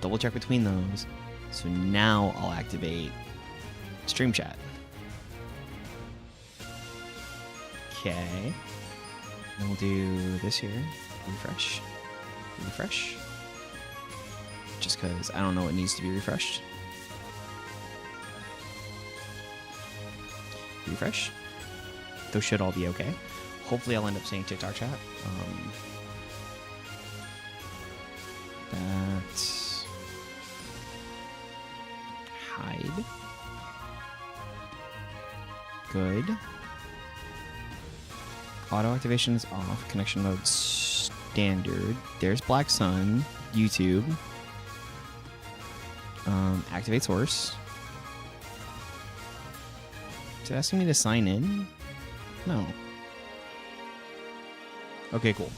double check between those. So now I'll activate stream chat. Okay. Then we'll do this here. Refresh. Refresh. Just because I don't know what needs to be refreshed. Refresh. Those should all be okay. Hopefully I'll end up saying TikTok chat. That's hide. Good. Auto activation is off. Connection mode standard. There's Black Sun. YouTube. Activate source. Is it asking me to sign in? No. Okay, cool.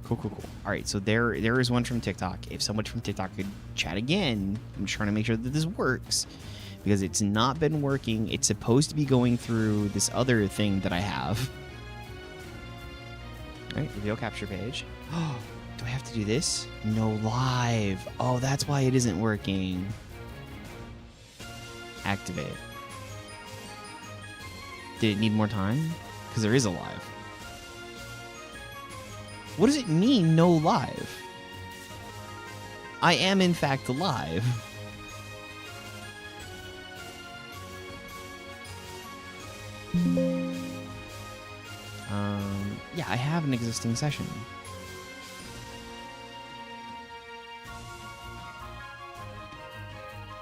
Cool. Alright, so there is one from TikTok. If someone from TikTok could chat again, I'm just trying to make sure that this works. Because it's not been working. It's supposed to be going through this other thing that I have. Alright, reveal capture page. Oh, do I have to do this? No live. Oh, that's why it isn't working. Activate. Did it need more time? Because there is a live. What does it mean, no live? I am, in fact, live. Yeah, I have an existing session.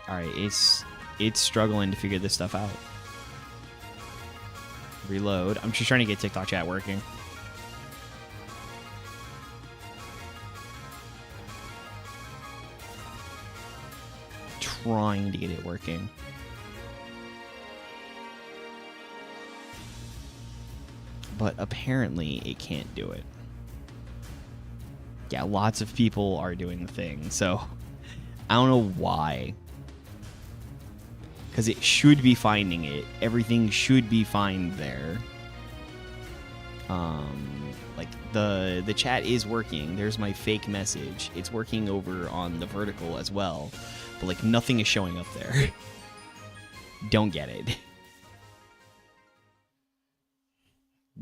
Alright, it's struggling to figure this stuff out. Reload. I'm just trying to get TikTok chat working. Trying to get it working. But apparently it can't do it. Yeah, lots of people are doing the thing, so I don't know why. Because it should be finding it. Everything should be fine there. Like the chat is working. There's my fake message. It's working over on the vertical as well. But like nothing is showing up there. Don't get it.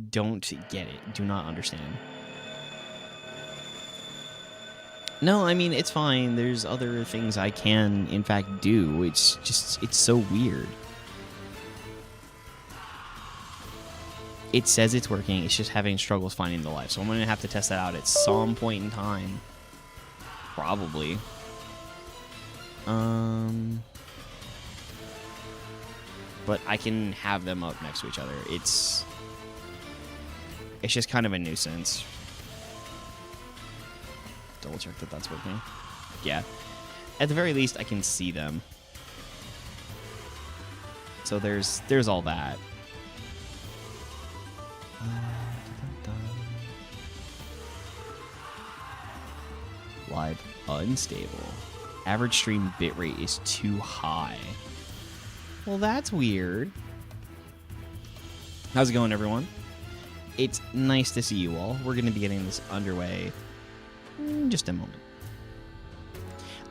Don't get it. Do not understand. No, I mean, it's fine. There's other things I can, in fact, do. It's just, it's so weird. It says it's working. It's just having struggles finding the live. So I'm going to have to test that out at some point in time. Probably. But I can have them up next to each other. It's just kind of a nuisance. Double check that that's working. Yeah. At the very least, I can see them. So there's all that. Live unstable. Average stream bitrate is too high. Well, that's weird. How's it going, everyone? It's nice to see you all. We're going to be getting this underway in just a moment.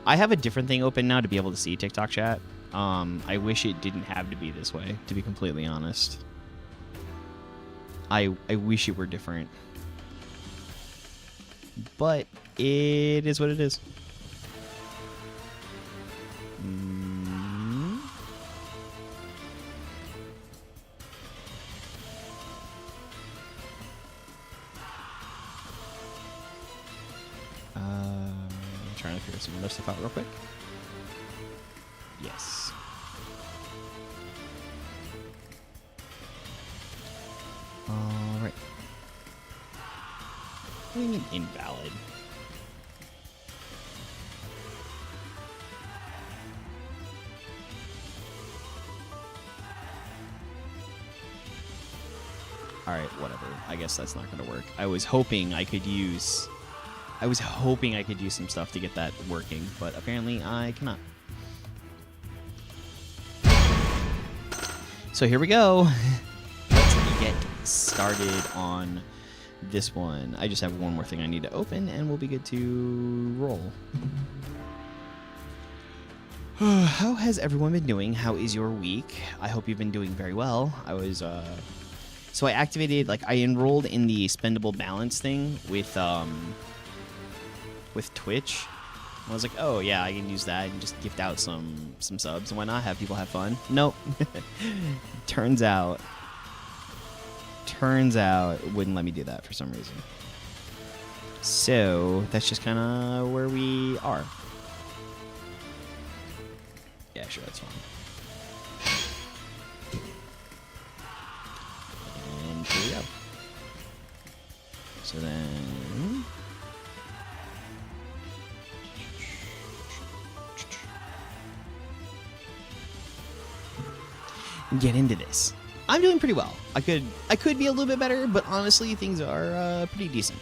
I have a different thing open now to be able to see TikTok chat. I wish it didn't have to be this way, to be completely honest. I wish it were different. But it is what it is. Trying to figure some other stuff out real quick. Yes. Alright. What do you mean invalid? Alright, whatever. I guess that's not going to work. I was hoping I could use some stuff to get that working, but apparently I cannot. So here we go. Let's get started on this one. I just have one more thing I need to open, and we'll be good to roll. How has everyone been doing? How is your week? I hope you've been doing very well. So I activated, like, I enrolled in the spendable balance thing with Twitch. I was like, oh yeah, I can use that and just gift out some subs and why not have people have fun. Nope. Turns out it wouldn't let me do that for some reason. So that's just kind of where we are. Yeah, sure, that's fine. And here we go. So then... get into this. I'm doing pretty well. I could be a little bit better, but honestly, things are pretty decent.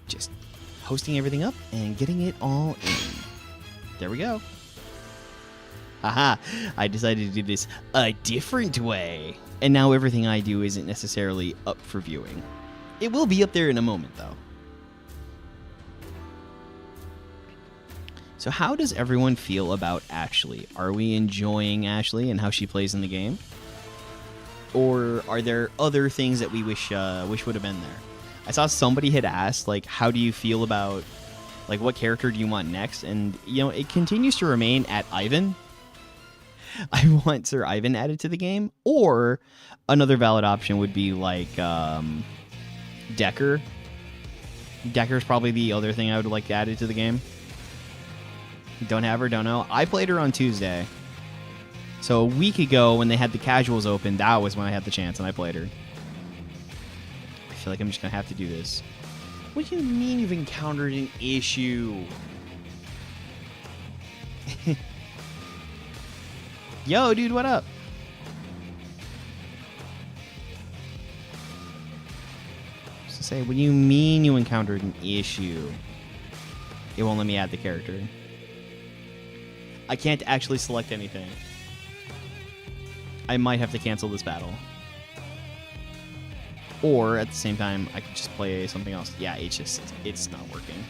Just hosting everything up and getting it all in. There we go. Haha, I decided to do this a different way. And now everything I do isn't necessarily up for viewing. It will be up there in a moment, though. So how does everyone feel about Ashley? Are we enjoying Ashley and how she plays in the game? Or are there other things that we wish would have been there? I saw somebody had asked, like, how do you feel about, like, what character do you want next? And, you know, it continues to remain at Ivan. I want Sir Ivan added to the game. Or another valid option would be, like, Decker. Decker's probably the other thing I would like added to the game. Don't have her, don't know. I played her on Tuesday. So a week ago when they had the casuals open, that was when I had the chance and I played her. I feel like I'm just going to have to do this. What do you mean you've encountered an issue? Yo, dude, what up? So say, what do you mean you encountered an issue? It won't let me add the character. I can't actually select anything. I might have to cancel this battle. Or, at the same time, I could just play something else. Yeah, it's not working.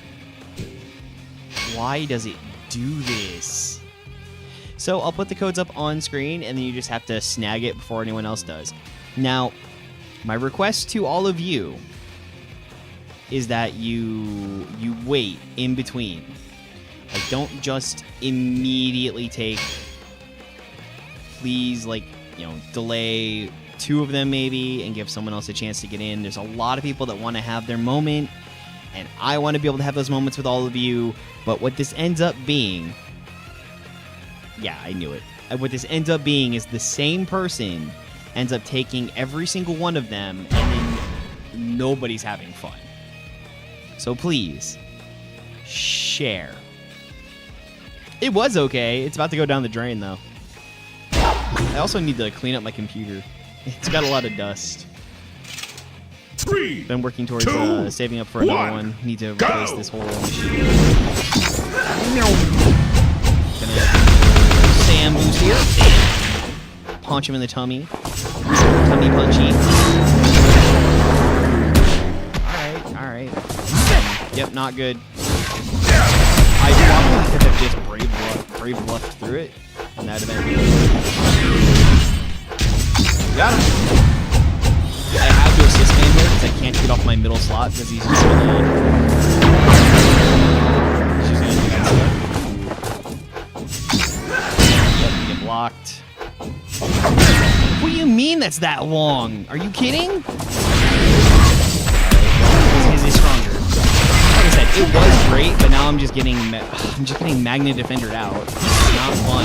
Why does it do this? So, I'll put the codes up on screen, and then you just have to snag it before anyone else does. Now, my request to all of you is that you wait in between. Like, don't just immediately take, please, like, you know, delay 2 of them maybe and give someone else a chance to get in. There's a lot of people that want to have their moment, and I want to be able to have those moments with all of you, but what this ends up being, yeah, I knew it. What this ends up being is the same person ends up taking every single one of them, and then nobody's having fun. So please, share. It was okay. It's about to go down the drain, though. I also need to clean up my computer. It's got a lot of dust. 3, Been working towards 2, saving up for another one. Need to replace this whole machine. Gonna Sam boost here. Sam. Punch him in the tummy. Tummy punchy. Alright. Yep, not good. I probably could have just brave bluffed through it, and that'd have been. Got him. I have to assist man here because I can't get off my middle slot because he's just gonna do that. Yep, get blocked. What do you mean that's that long? Are you kidding? He's stronger. Like I said, it was great, but now I'm just getting Magna Defendered out. It's not fun.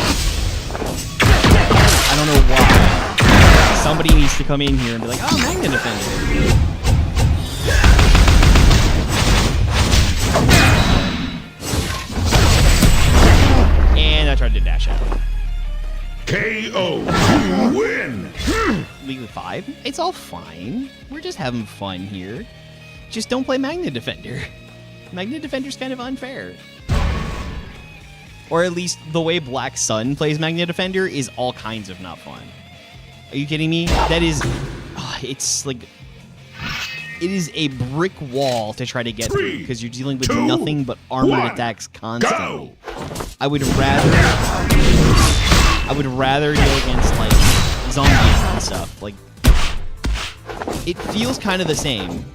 I don't know why. Somebody needs to come in here and be like, oh, Magna Defender. And I tried to dash out. KO. You win. League of 5? It's all fine. We're just having fun here. Just don't play Magna Defender. Magna Defender's kind of unfair. Or at least the way Black Sun plays Magna Defender is all kinds of not fun. Are you kidding me? That is... Oh, it's like it is a brick wall to try to get through because you're dealing with nothing but armored attacks constantly. I would rather deal against like zombies and stuff. Like it feels kind of the same,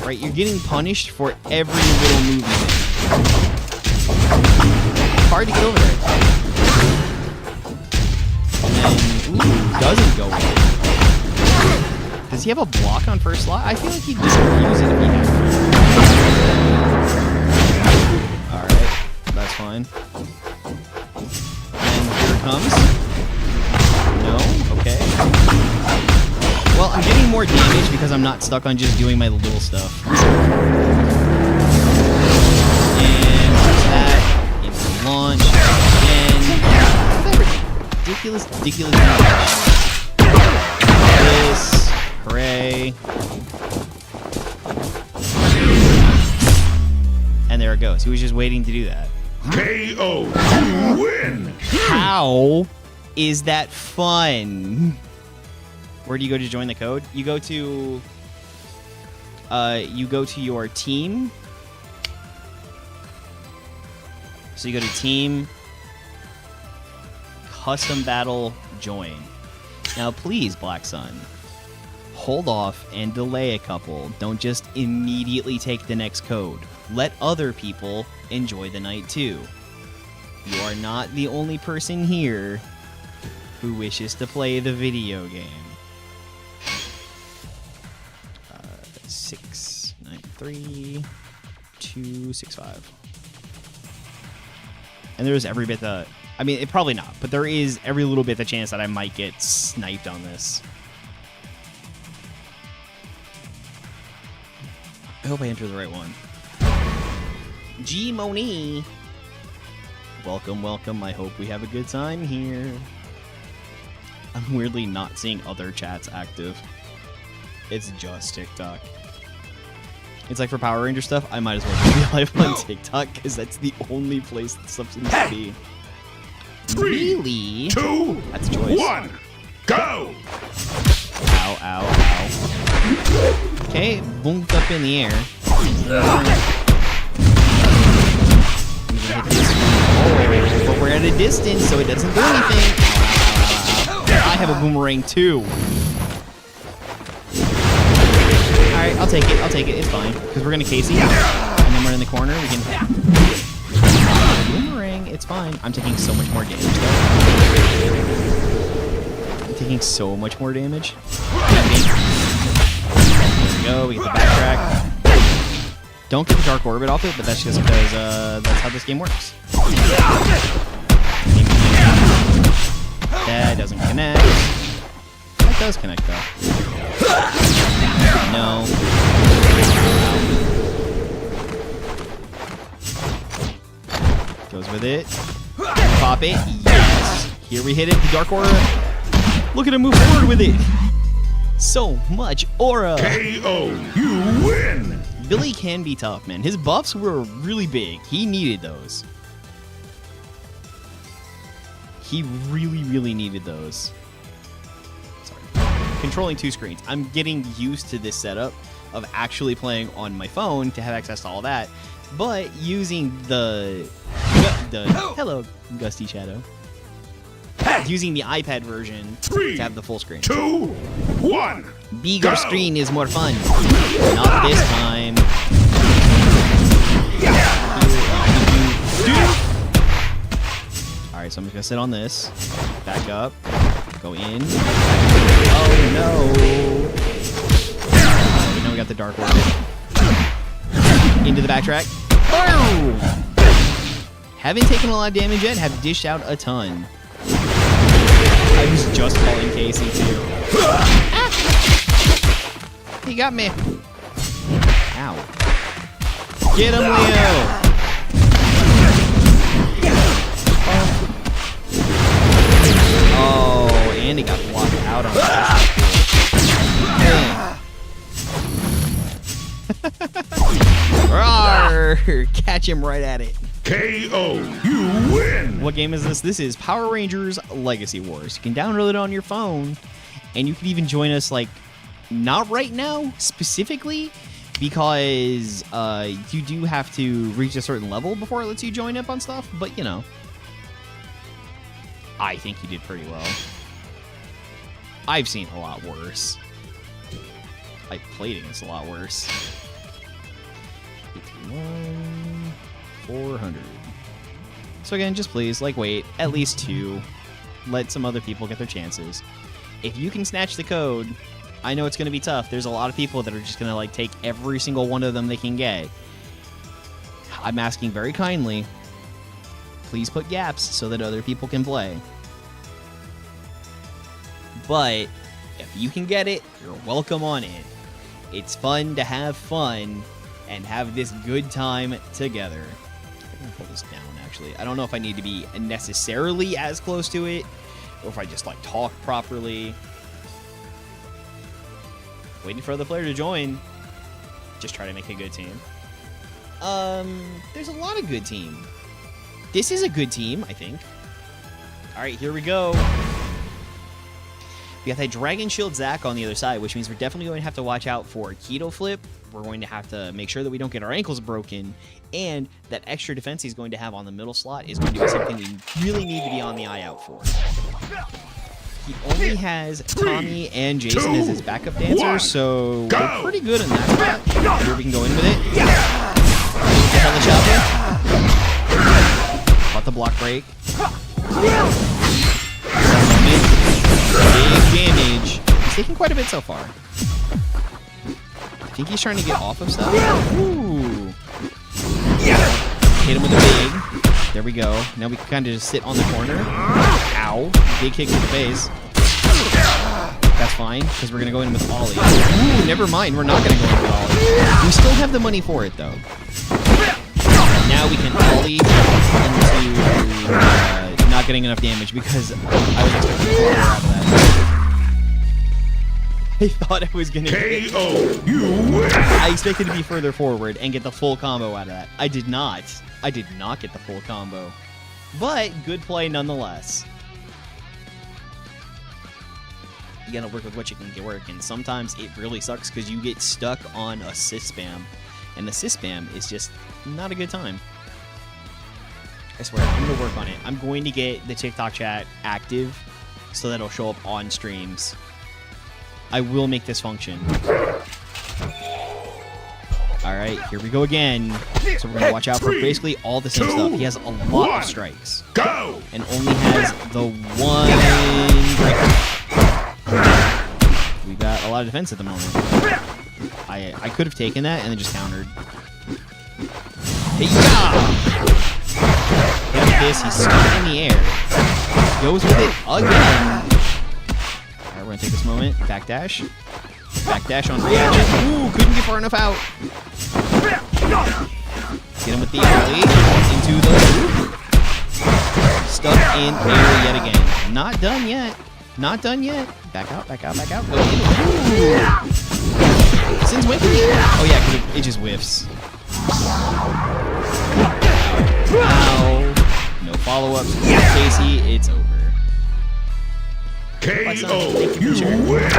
right? You're getting punished for every little move you make. It's hard to get over there. And then doesn't go with it. Does he have a block on first slot? I feel like he'd just use it if he had to. Alright, that's fine. And here it comes. No? Okay. Well, I'm getting more damage because I'm not stuck on just doing my little stuff. And that into launch. And ridiculous damage. This. Hooray. And there it goes. He was just waiting to do that. KO. You win. How is that fun? Where do you go to join the code? You go to your team. So you go to team, custom battle, join. Now please, Black Sun, hold off and delay a couple. Don't just immediately take the next code. Let other people enjoy the night too. You are not the only person here who wishes to play the video game. 693-265. And there's every bit that, I mean, it probably not, but there is every little bit the chance that I might get sniped on this. I hope I enter the right one. G Moni. Welcome, welcome. I hope we have a good time here. I'm weirdly not seeing other chats active. It's just TikTok. It's like for Power Ranger stuff, I might as well be live on TikTok because that's the only place that stuff seems to be. 3, really? 2, that's a choice. 1, go! Ow, ow, ow. Okay, boomed up in the air. I'm gonna hit this one. But we're at a distance, so it doesn't do anything. Ow, ow, ow, ow. I have a boomerang too. Alright, I'll take it. It's fine. Because we're gonna Casey. And then we're in the corner. We can. Boomerang, it's fine. I'm taking so much more damage though. I'm taking so much more damage. There we go. We get the backtrack. Don't get the Dark Orbit off it, but that's just because that's how this game works. That doesn't connect. That does connect though. No. Goes with it. Pop it. Yes. Here we hit it. The Dark Aura. Look at him move forward with it. So much aura. KO. You win. Billy can be tough, man. His buffs were really big. He needed those. He really, really needed those. Sorry. Controlling two screens. I'm getting used to this setup of actually playing on my phone to have access to all that, but using the hello, Gusty Shadow. Using the iPad version 3, to have the full screen. 2, 1. Bigger screen is more fun. Not this time. Alright, so I'm just gonna sit on this. Back up. Go in. Oh no. We know we got the Dark Orbit. Into the backtrack. Oh! Haven't taken a lot of damage yet, have dished out a ton. I was just calling Casey too. Ah! He got me. Ow. Get him, Leo! Oh, and he got blocked out on that. Roar! Catch him right at it. KO. You win. What game is this? This is Power Rangers Legacy Wars. You can download it on your phone, and you can even join us like Not right now, specifically, because you do have to reach a certain level before it lets you join up on stuff, but, you know. I think you did pretty well. I've seen a lot worse. I played against a lot worse. 81, 400. So again, just please, like, wait, at least 2. Let some other people get their chances. If you can snatch the code, I know it's going to be tough. There's a lot of people that are just going to, like, take every single one of them they can get. I'm asking very kindly, please put gaps so that other people can play. But if you can get it, you're welcome on it. It's fun to have fun and have this good time together. I'm going to pull this down, actually. I don't know if I need to be necessarily as close to it, or if I just, like, talk properly. Waiting for other player to join. Just try to make a good team. There's a lot of good team. This is a good team, I think. All right, here we go. We got that Dragon Shield Zac on the other side, which means we're definitely going to have to watch out for Keto Flip. We're going to have to make sure that we don't get our ankles broken, and that extra defense he's going to have on the middle slot is going to be something we really need to be on the eye out for. He only has Tommy and Jason as his backup dancers, so we're pretty good in that spot. Here we can go in with it. Get on the chopper. Caught the block break. Big damage. He's taking quite a bit so far. I think he's trying to get off of stuff. Ooh. Hit him with a big. There we go. Now we can kind of just sit on the corner. Ow. Big kick to the face. That's fine, because we're going to go in with Ollie. Ooh, never mind. We're not going to go in with Ollie. We still have the money for it, though. Now we can Ollie into not getting enough damage, because I was expecting to fall out of that. I thought I was going to get KO. You win. I expected to be further forward and get the full combo out of that. I did not. I did not get the full combo. But good play nonetheless. You gotta work with what you can get work, and sometimes it really sucks because you get stuck on assist spam. And assist spam is just not a good time. I swear, I'm gonna work on it. I'm going to get the TikTok chat active so that it'll show up on streams. I will make this function. Alright, here we go again. So we're going to watch out for basically all the same stuff. He has a lot of strikes. Go! And only has the one breaker. We've got a lot of defense at the moment. I could have taken that and then just countered. Hey-ya! Hit with this, he's stuck in the air. Goes with it again. Alright, we're going to take this moment. Backdash. Backdash on reaction. Ooh, couldn't get far enough out. Get him with the alley. Into the loop. Stuck in air yet again. Not done yet. Not done yet. Back out, back out, back out. Go in. Ooh. Since when can he... Oh yeah, because it just whiffs. Ow. No follow-ups. Casey, it's over. KO. You win.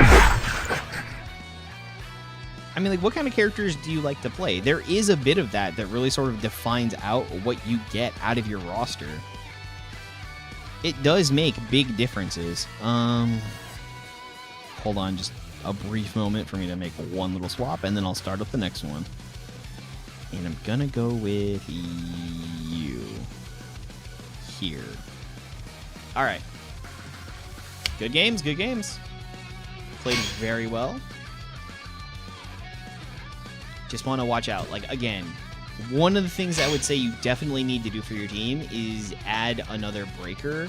I mean, like, what kind of characters do you like to play? There is a bit of that really sort of defines out what you get out of your roster. It does make big differences. Hold on, just a brief moment for me to make one little swap, and then I'll start up the next one. And I'm gonna go with you here. All right. Good games, good games. Played very well. Just want to watch out. Like, again, one of the things I would say you definitely need to do for your team is add another breaker.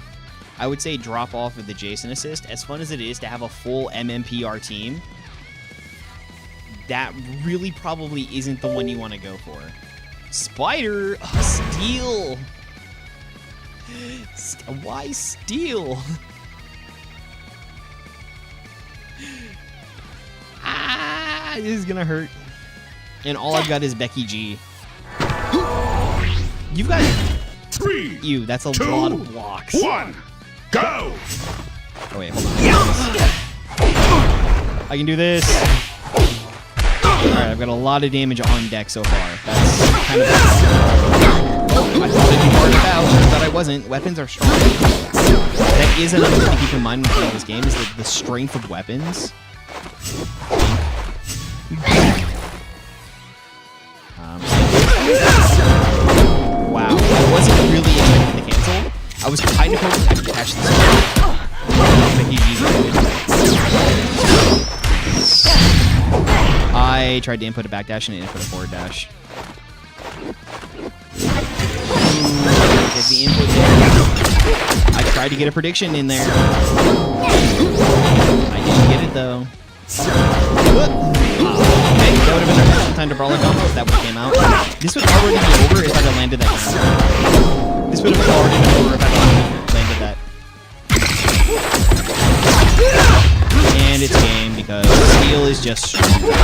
I would say drop off of the Jason assist. As fun as it is to have a full MMPR team, that really probably isn't the one you want to go for. Spider! Steel! Why steel? Ah! This is gonna hurt. And all I've got is Becky G. You've got... 3, Ew, that's a 2, lot of blocks. 1, go! Oh, wait, hold on. I can do this. Alright, I've got a lot of damage on deck so far. That's kind of... Oh, I thought it'd be hard about, but I wasn't. Weapons are strong. That is another thing to keep in mind when playing this game, is that the strength of weapons. Wow, I wasn't really expecting to cancel. I was kind of hoping I could catch this one. I tried to input a backdash and it input a forward dash. Get the input there. I tried to get a prediction in there. I didn't get it though. Okay, that would have been a time to brawl a combo if that would have came out. This would already be over if I'd have landed that down. This would have already been over if I'd have landed that. And it's game because Steel is just stronger.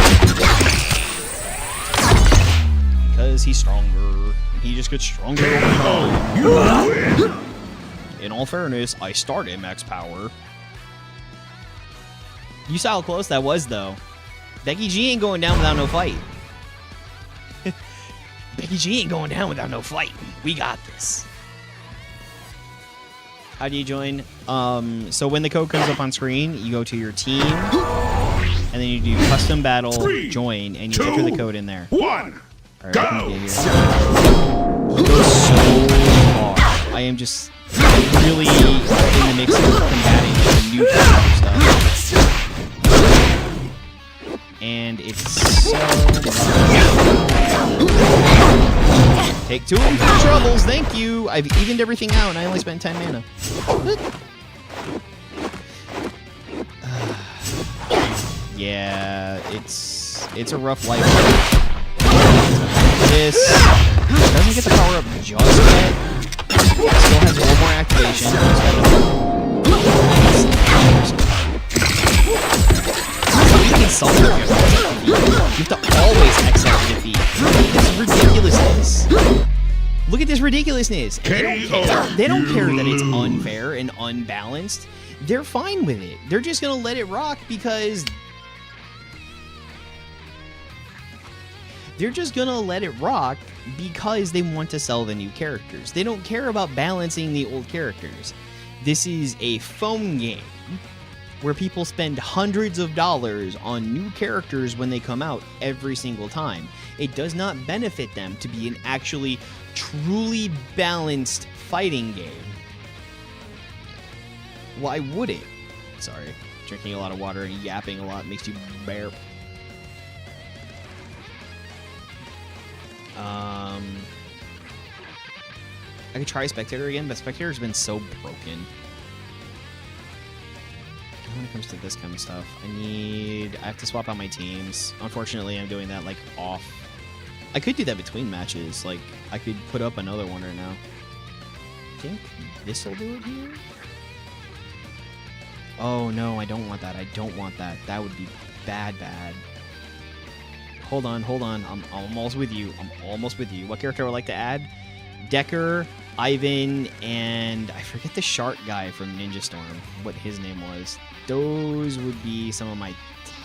Because he's stronger. And he just gets stronger over time. In all fairness, I start at max power. You saw how close that was, though. Becky G ain't going down without no fight. Becky G ain't going down without no fight. We got this. How do you join? So when the code comes up on screen, you go to your team, and then you do custom battle, join, and you enter the code in there. 1. All right, Go. I can get here. He goes so far. I am just really in the mix of combating the new stuff. And it's so much. Take 2 of them for the troubles, thank you. I've evened everything out and I only spent 10 mana. Yeah, it's a rough life. This doesn't get the power up just yet. Still has a little more activation. You can self-serve you have to always excel to defeat. This is ridiculousness. Look at this ridiculousness. They don't care that it's unfair and unbalanced. They're fine with it. They're just going to let it rock because... They're just going to let it rock because they want to sell the new characters. They don't care about balancing the old characters. This is a phone game where people spend hundreds of dollars on new characters when they come out every single time. It does not benefit them to be an actually truly balanced fighting game. Why would it? Sorry, drinking a lot of water and yapping a lot makes you burp. I could try Spectator again, but Spectator's been so broken. When it comes to this kind of stuff, I have to swap out my teams. Unfortunately, I'm doing that like off. I could do that between matches. Like I could put up another one right now. I think this will do it here. Oh no, I don't want that. I don't want that. That would be bad. Hold on. I'm almost with you. What character I would like to add? Decker, Ivan, and I forget the shark guy from Ninja Storm. What his name was. Those would be some of my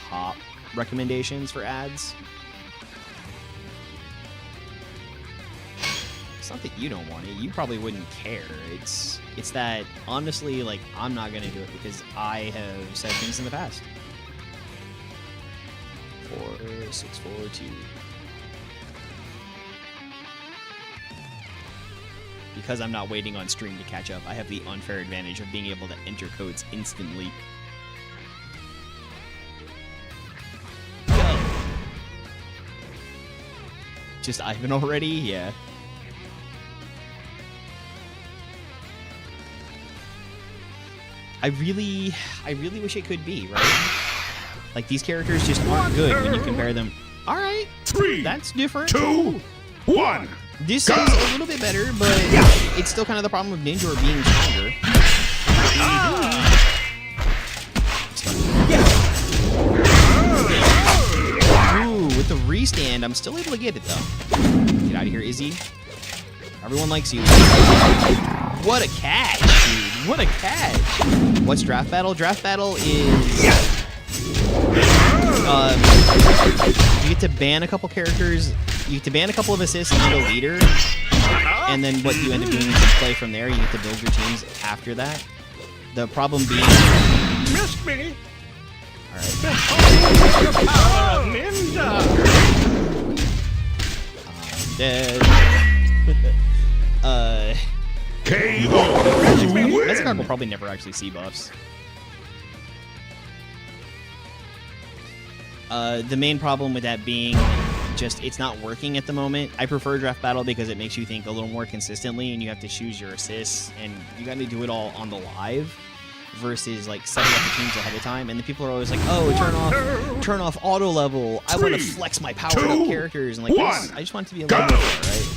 top recommendations for ads. It's not that you don't want it. You probably wouldn't care. It's that, honestly, like, I'm not going to do it because I have said things in the past. 4, 6, 4, 2. Because I'm not waiting on stream to catch up, I have the unfair advantage of being able to enter codes instantly. Go! Just Ivan already? Yeah. I really wish it could be, right? Like, these characters just aren't good when you compare them. Alright, 3, that's different. 2, 1. This is a little bit better, but it's still kind of the problem of Ninja being stronger. Ooh, with the restand, I'm still able to get it, though. Get out of here, Izzy. Everyone likes you. What a catch, dude. What a catch. What's Draft Battle? Draft Battle is... You get to ban a couple characters. You get to ban a couple of assists and a leader. And then what you end up doing is you play from there. You get to build your teams after that. The problem being... Missed me. Alright. I'm dead. KO. Mascot will probably never actually see buffs. The main problem with that being just it's not working at the moment. I prefer draft battle because it makes you think a little more consistently and you have to choose your assists and you got to do it all on the live versus like setting up the teams ahead of time. And the people are always like, oh, turn off auto level. I want to flex my powered up characters and like I just want it to be a little more fair, right?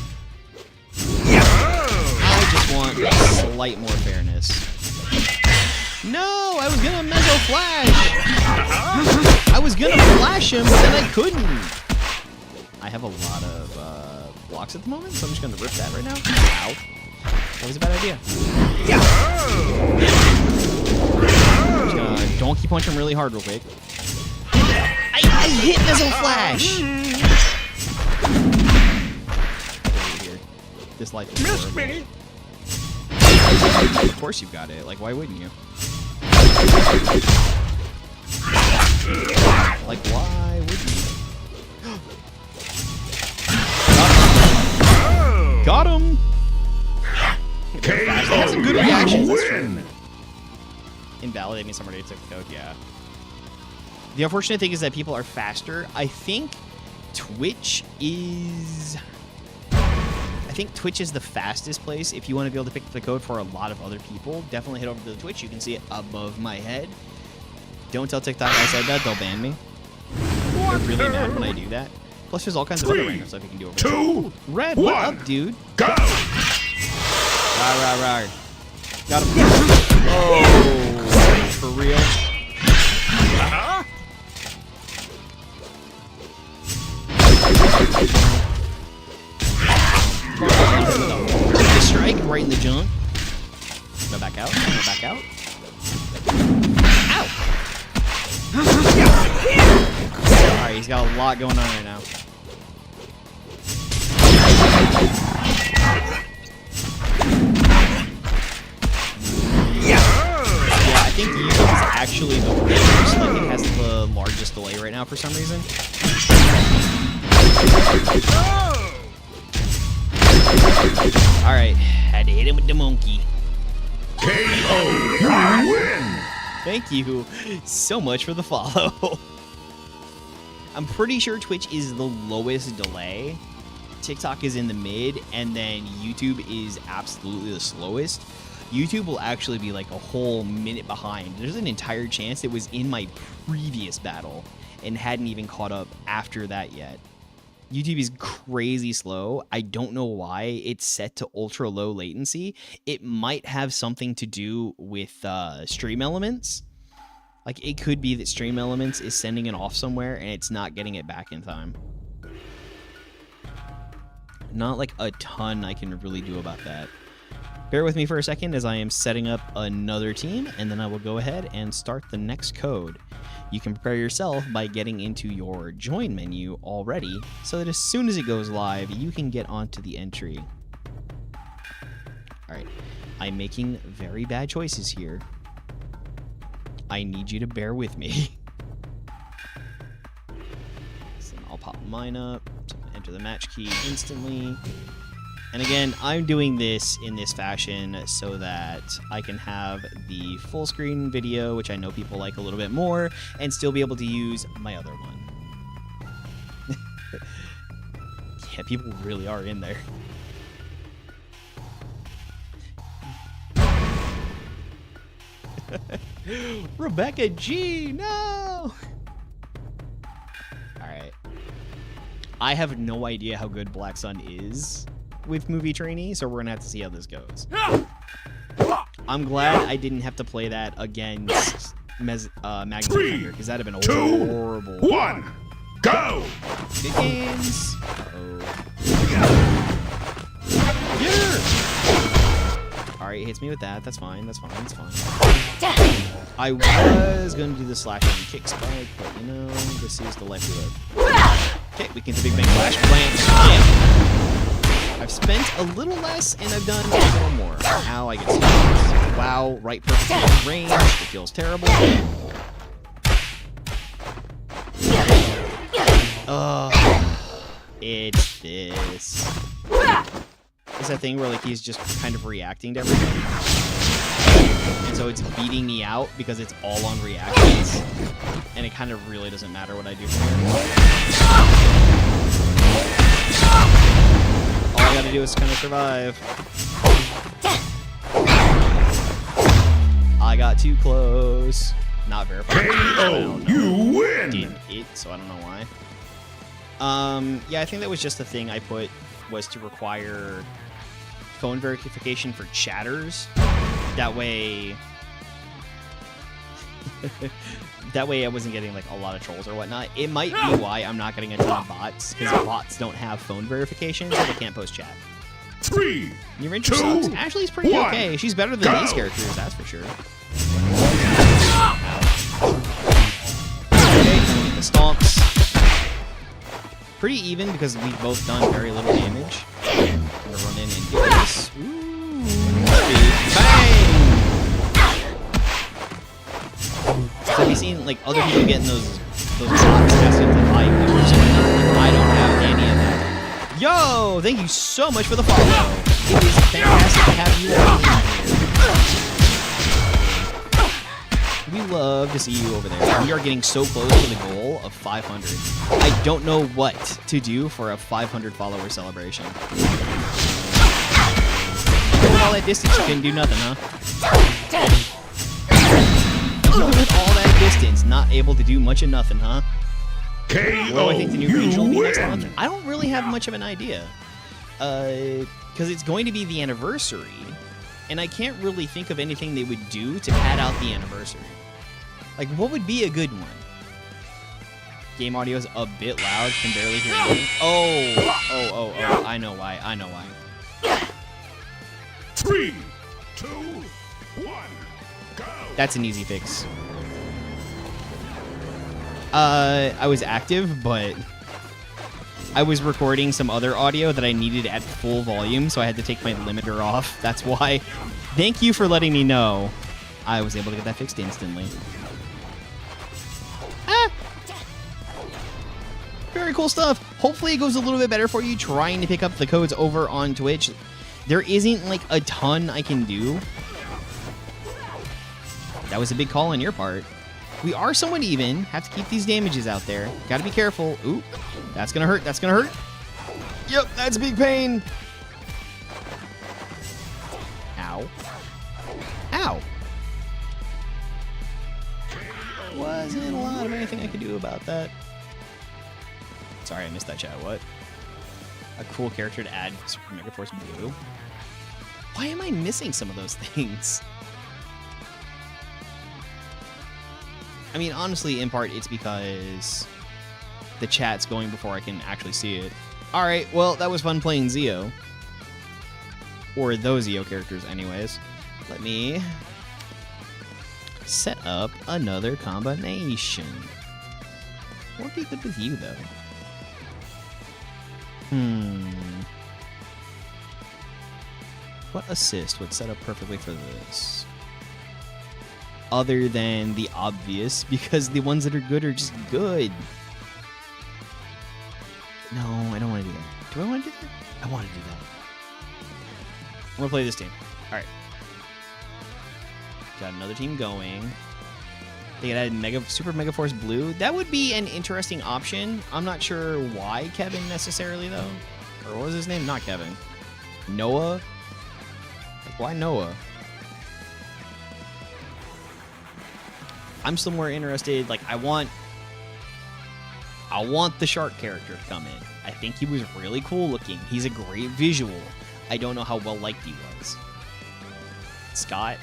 I just want a slight more fairness. No, I was gonna Mezzo Flash. I was gonna flash him, but then I couldn't. I have a lot of blocks at the moment, so I'm just gonna rip that right now. Ow. That was a bad idea. I'm just gonna donkey punch him really hard real quick. I hit Mezzo Flash! Here. This life is horrible. Of course you've got it. Like, why wouldn't you? Like, why wouldn't you? Got him! They have some good reactions. That's true. Invalidating somebody who took the code, yeah. The unfortunate thing is that people are faster. I think Twitch is the fastest place if you want to be able to pick the code for a lot of other people. Definitely head over to the Twitch. You can see it above my head. Don't tell TikTok I said that. They'll ban me. They're really mad when I do that. Plus, there's all kinds of other random stuff you can do over there. Red, what up, dude? Go! Rawr. Got him. Oh, for real? Strike right in the junk. Go back out. Go back out. Ow! Alright, he's got a lot going on right now. Yeah, I think YouTube is actually the worst. Like, it has the largest delay right now for some reason. Alright, had to hit him with the monkey. KO. You win. Thank you so much for the follow. I'm pretty sure Twitch is the lowest delay. TikTok is in the mid, and then YouTube is absolutely the slowest. YouTube will actually be like a whole minute behind. There's an entire chance it was in my previous battle and hadn't even caught up after that yet. YouTube is crazy slow. I don't know why it's set to ultra low latency. It might have something to do with Stream Elements. Like, it could be that Stream Elements is sending it off somewhere and it's not getting it back in time. Not like a ton I can really do about that. Bear with me for a second as I am setting up another team, and then I will go ahead and start the next code. You can prepare yourself by getting into your join menu already, so that as soon as it goes live, you can get onto the entry. Alright, I'm making very bad choices here. I need you to bear with me. So I'll pop mine up, so I'm gonna enter the match key instantly. And again, I'm doing this in this fashion so that I can have the full screen video, which I know people like a little bit more, and still be able to use my other one. Yeah, people really are in there. Rebecca G, no! Alright. I have no idea how good Black Sun is with movie trainee, so we're gonna have to see how this goes. I'm glad I didn't have to play that against Magnum Defender, because that'd have been horrible. 1, go! Good games. Alright, he hits me with that. That's fine. That's fine. That's fine. I was going to do the slash and kick spike, but you know, this is the life we live. Okay, we can do Big Bang Flash. Blam. I've spent a little less, and I've done a little more. Ow, I get stuck. Wow, right perfect range. It feels terrible. It's this. It's that thing where like he's just kind of reacting to everything. And so it's beating me out because it's all on reactions. And it kind of really doesn't matter what I do from here. All I gotta do is kind of survive. I got too close. Not verified. KO, you win! Did it, so I don't know why. Yeah, I think that was just the thing I put was to require phone verification for chatters. That way, I wasn't getting like a lot of trolls or whatnot. It might be why I'm not getting a ton of bots, because bots don't have phone verification, so they can't post chat. 3, Your intro 2, sucks. Ashley's pretty 1, okay. She's better than go. these characters, that's for sure. Okay, the stomps. Pretty even because we've both done very little damage. I'm gonna run in and do this. Ooh, big bang! So have you seen like other people getting those blocks asking to buy viewers and whatnot? I don't have any of that. Yo, thank you so much for the follow. It is fantastic to have you all in here. We love to see you over there. We are getting so close to the goal of 500. I don't know what to do for a 500 follower celebration. With all that distance, you can do nothing, huh? Even with all that distance, not able to do much of nothing, huh? KO, Well, I think the new regional will be next win. month. I don't really have much of an idea. Because it's going to be the anniversary, and I can't really think of anything they would do to pad out the anniversary. Like, what would be a good one? Game audio is a bit loud, can barely hear me. Oh, I know why, I know why. 3, 2, 1, go! That's an easy fix. I was active, but I was recording some other audio that I needed at full volume, so I had to take my limiter off. That's why. Thank you for letting me know. I was able to get that fixed instantly. Very cool stuff. Hopefully it goes a little bit better for you trying to pick up the codes over on Twitch. There isn't like a ton I can do. That was a big call on your part. We are somewhat even. Have to keep these damages out there. Gotta be careful. Ooh, that's gonna hurt. That's gonna hurt. Yep, that's big pain. Ow. Ow. Wasn't a lot of anything I could do about that. Sorry, I missed that chat. What? A cool character to add Super Mega Force Blue? Why am I missing some of those things? I mean, honestly, in part, it's because the chat's going before I can actually see it. Alright, well, that was fun playing Zeo. Or those Zeo characters, anyways. Let me set up another combination. What would be good with you, though? What assist would set up perfectly for this? Other than the obvious, because the ones that are good are just good. No, I don't want to do that. Do I want to do that? I want to do that. I'm going to play this team. Alright. Got another team going. They could add Super Mega Force Blue. That would be an interesting option. I'm not sure why Kevin necessarily, though. Or what was his name? Not Kevin. Noah? Like, why Noah? I'm still more interested. Like, I want the shark character to come in. I think he was really cool looking. He's a great visual. I don't know how well liked he was. Scott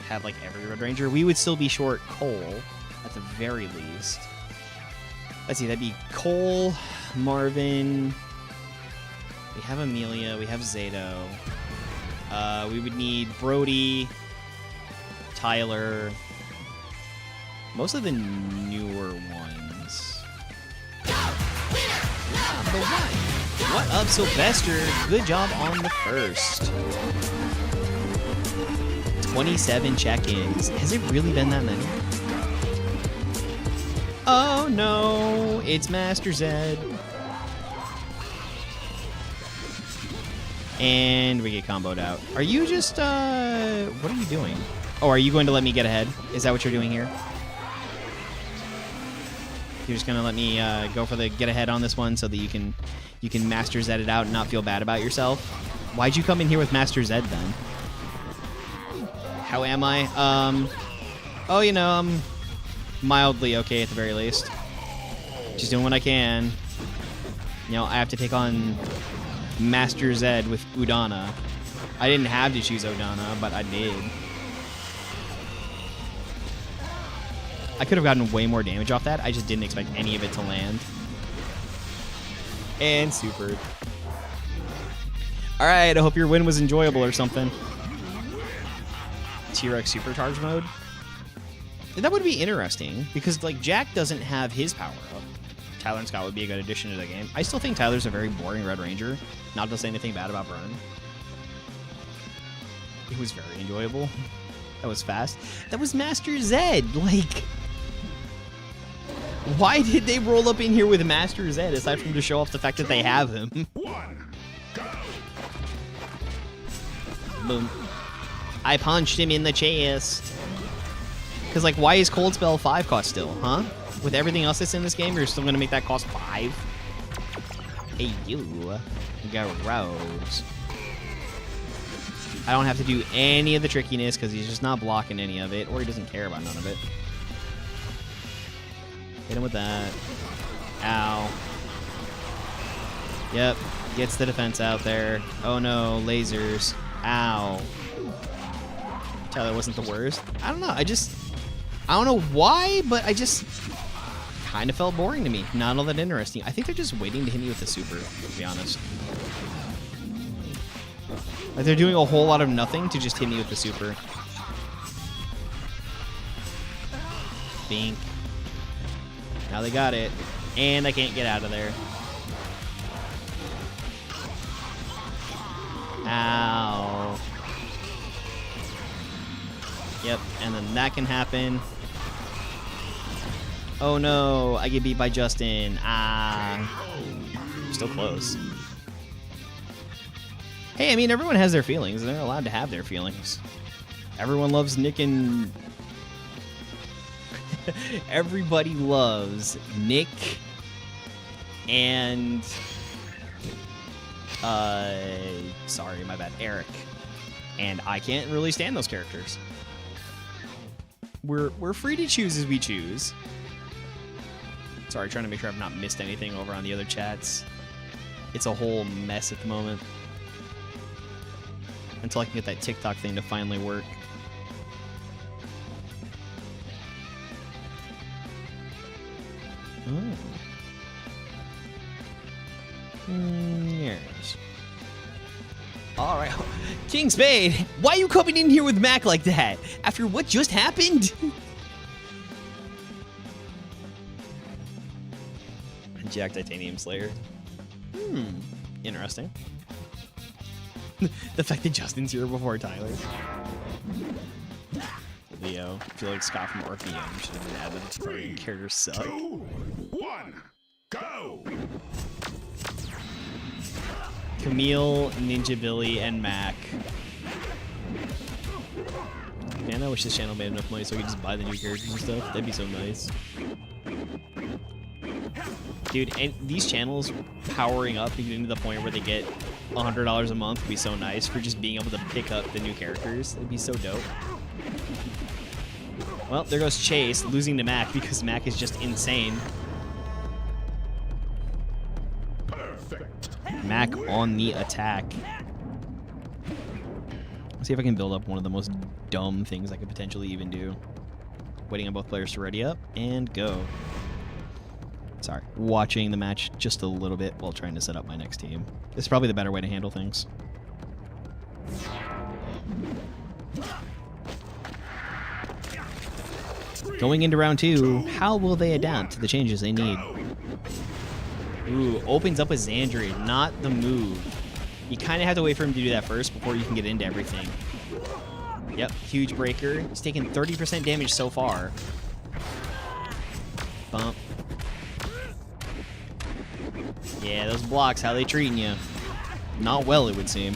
have like every Red Ranger. We would still be short Cole at the very least. Let's see, that'd be Cole, Marvin. We have Amelia. We have Zato. We would need Brody, Tyler, most of the newer ones. What up, Sylvester? Good job on the first. 27 check-ins. Has it really been that many? Oh no, it's Master Zed. And we get comboed out. Are you just, what are you doing? Oh, are you going to let me get ahead? Is that what you're doing here? You're just gonna let me go for the get ahead on this one so that you can Master Zed it out and not feel bad about yourself? Why'd you come in here with Master Zed then? How am I? Oh, you know, I'm mildly okay at the very least. Just doing what I can. You know, I have to take on Master Zed with Udana. I didn't have to choose Udana, but I did. I could have gotten way more damage off that. I just didn't expect any of it to land. And super. Alright, I hope your win was enjoyable or something. T-Rex Supercharge mode? That would be interesting, because, like, Jack doesn't have his power up. Tyler and Scott would be a good addition to the game. I still think Tyler's a very boring Red Ranger. Not to say anything bad about Vern. It was very enjoyable. That was fast. That was Master Zed. Like, why did they roll up in here with Master Zed aside from to show off the fact that they have him? Boom. I punched him in the chest. Because, like, why is Cold Spell 5 cost still, huh? With everything else that's in this game, you're still going to make that cost 5? Hey, you. Gross. I don't have to do any of the trickiness because he's just not blocking any of it, or he doesn't care about none of it. Hit him with that. Ow. Yep. Gets the defense out there. Oh no, lasers. Ow. Tyler wasn't the worst. I don't know. I don't know why, but I just kind of felt boring to me. Not all that interesting. I think they're just waiting to hit me with the super, to be honest. Like, they're doing a whole lot of nothing to just hit me with the super. Bink. Now they got it. And I can't get out of there. Ow. Yep, and then that can happen. Oh no, I get beat by Justin. Ah. Still close. Hey, I mean, everyone has their feelings, and they're allowed to have their feelings. Everyone loves Nick and... Everybody loves Nick and... Sorry, my bad. Eric. And I can't really stand those characters. We're free to choose as we choose. Sorry, trying to make sure I've not missed anything over on the other chats. It's a whole mess at the moment. Until I can get that TikTok thing to finally work. Oh. Yes. All right. King Spade, why are you coming in here with Mac like that? After what just happened? Jack Titanium Slayer. Interesting. The fact that Justin's here before Tyler. Leo. I feel like Scott from RPM should have been added. 3, Characters suck. 2, 1, go! Camille, Ninja Billy, and Mac. Man, I wish this channel made enough money so we could just buy the new characters and stuff. That'd be so nice. Dude, and these channels powering up and getting to the point where they get $100 a month would be so nice for just being able to pick up the new characters. It'd be so dope. Well, there goes Chase, losing to Mac because Mac is just insane. Perfect. Mac on the attack. Let's see if I can build up one of the most dumb things I could potentially even do. Waiting on both players to ready up and go. Sorry, watching the match just a little bit while trying to set up my next team. This is probably the better way to handle things. Going into round 2, how will they adapt to the changes they need? Ooh, opens up with Xandria, not the move. You kind of have to wait for him to do that first before you can get into everything. Yep, huge breaker. He's taken 30% damage so far. Bump. Yeah, those blocks, how they treating you? Not well, it would seem.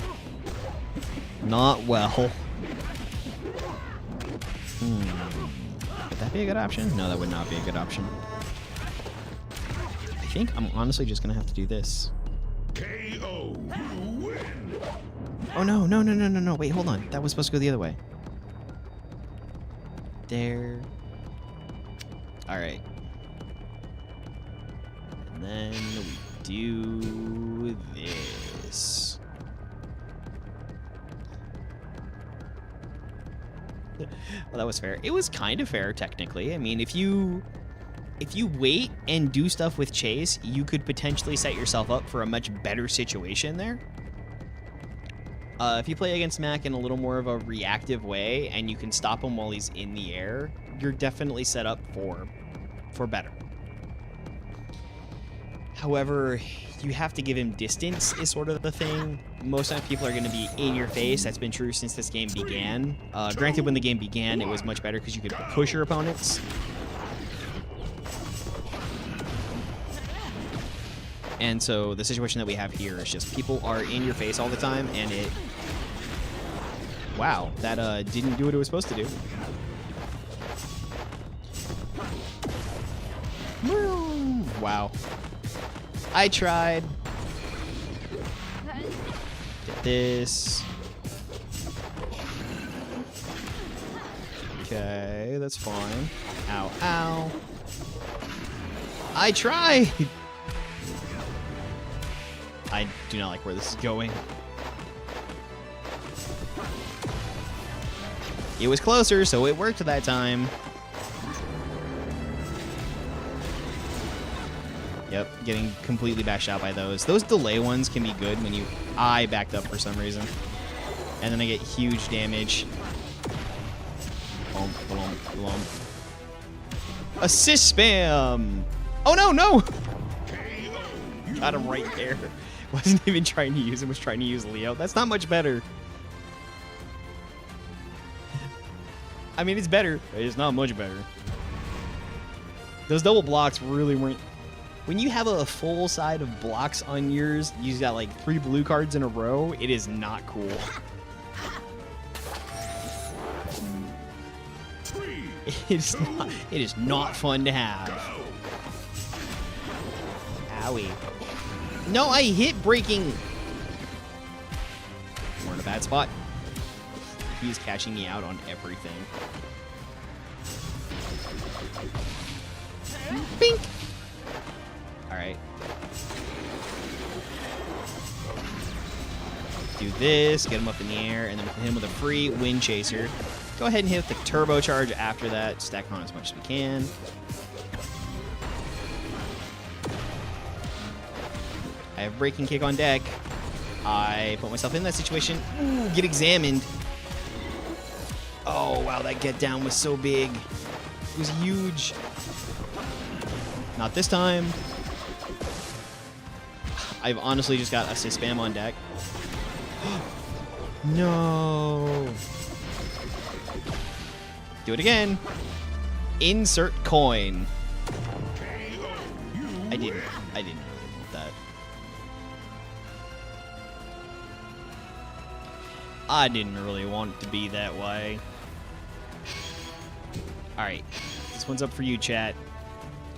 Not well. Would that be a good option? No, that would not be a good option. I think I'm honestly just gonna have to do this. KO. You win. Oh no, no, no, no, no, no. Wait, hold on. That was supposed to go the other way. There. Alright. And then we do this. Well, that was fair. It was kind of fair, technically. I mean, if you wait and do stuff with Chase, you could potentially set yourself up for a much better situation there. If you play against Mac in a little more of a reactive way and you can stop him while he's in the air, you're definitely set up for better. However, you have to give him distance is sort of the thing. Most times people are going to be in your face. That's been true since this game began. Granted, when the game began, it was much better because you could push your opponents. And so the situation that we have here is just people are in your face all the time, and it... Wow, that didn't do what it was supposed to do. Wow. I tried. Get this. Okay, that's fine. Ow, ow. I tried! I do not like where this is going. It was closer, so it worked that time. Yep, getting completely bashed out by those. Those delay ones can be good when you... I backed up for some reason. And then I get huge damage. Boom, boom, boom. Assist spam! Oh no, no! Got him right there. Wasn't even trying to use him, was trying to use Leo. That's not much better. I mean, it's better, but it's not much better. Those double blocks really weren't... When you have a full side of blocks on yours, you got like 3 blue cards in a row, it is not cool. It is not fun to have. Owie. No, I hit breaking. We're in a bad spot. He's catching me out on everything. Bink. All right. Do this, get him up in the air, and then we can hit him with a free wind chaser. Go ahead and hit the turbocharge after that. Stack on as much as we can. I have breaking kick on deck. I put myself in that situation. Ooh, get examined. Oh, wow, that get down was so big. It was huge. Not this time. I've honestly just got assist spam on deck. No. Do it again. Insert coin. I didn't really want that. I didn't really want it to be that way. Alright. This one's up for you, chat.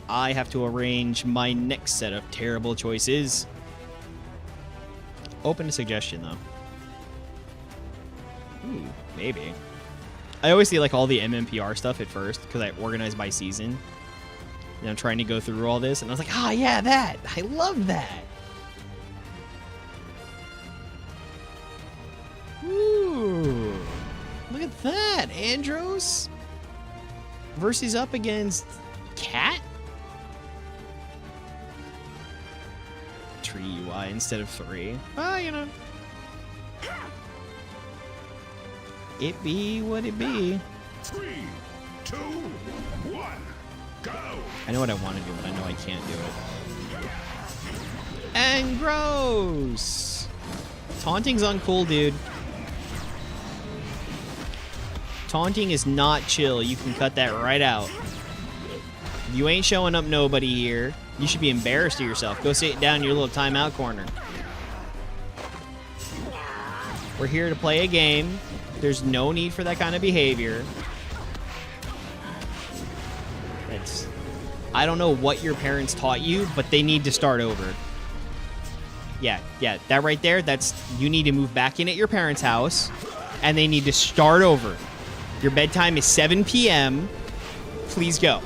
I have to arrange my next set of terrible choices. Open to suggestion, though. Ooh, maybe. I always see like all the MMPR stuff at first because I organize by season. And I'm trying to go through all this, and I was like, ah, yeah, that. I love that. Ooh, look at that. Andros versus up against Cat? Tree UI instead of 3. Well, you know. It be what it be. 3, 2, 1, go! I know what I want to do, but I know I can't do it. And gross! Taunting's uncool, dude. Taunting is not chill. You can cut that right out. You ain't showing up nobody here. You should be embarrassed of yourself. Go sit down in your little timeout corner. We're here to play a game. There's no need for that kind of behavior. I don't know what your parents taught you, but they need to start over. Yeah, that right there, you need to move back in at your parents' house, and they need to start over. Your bedtime is 7 p.m. Please go.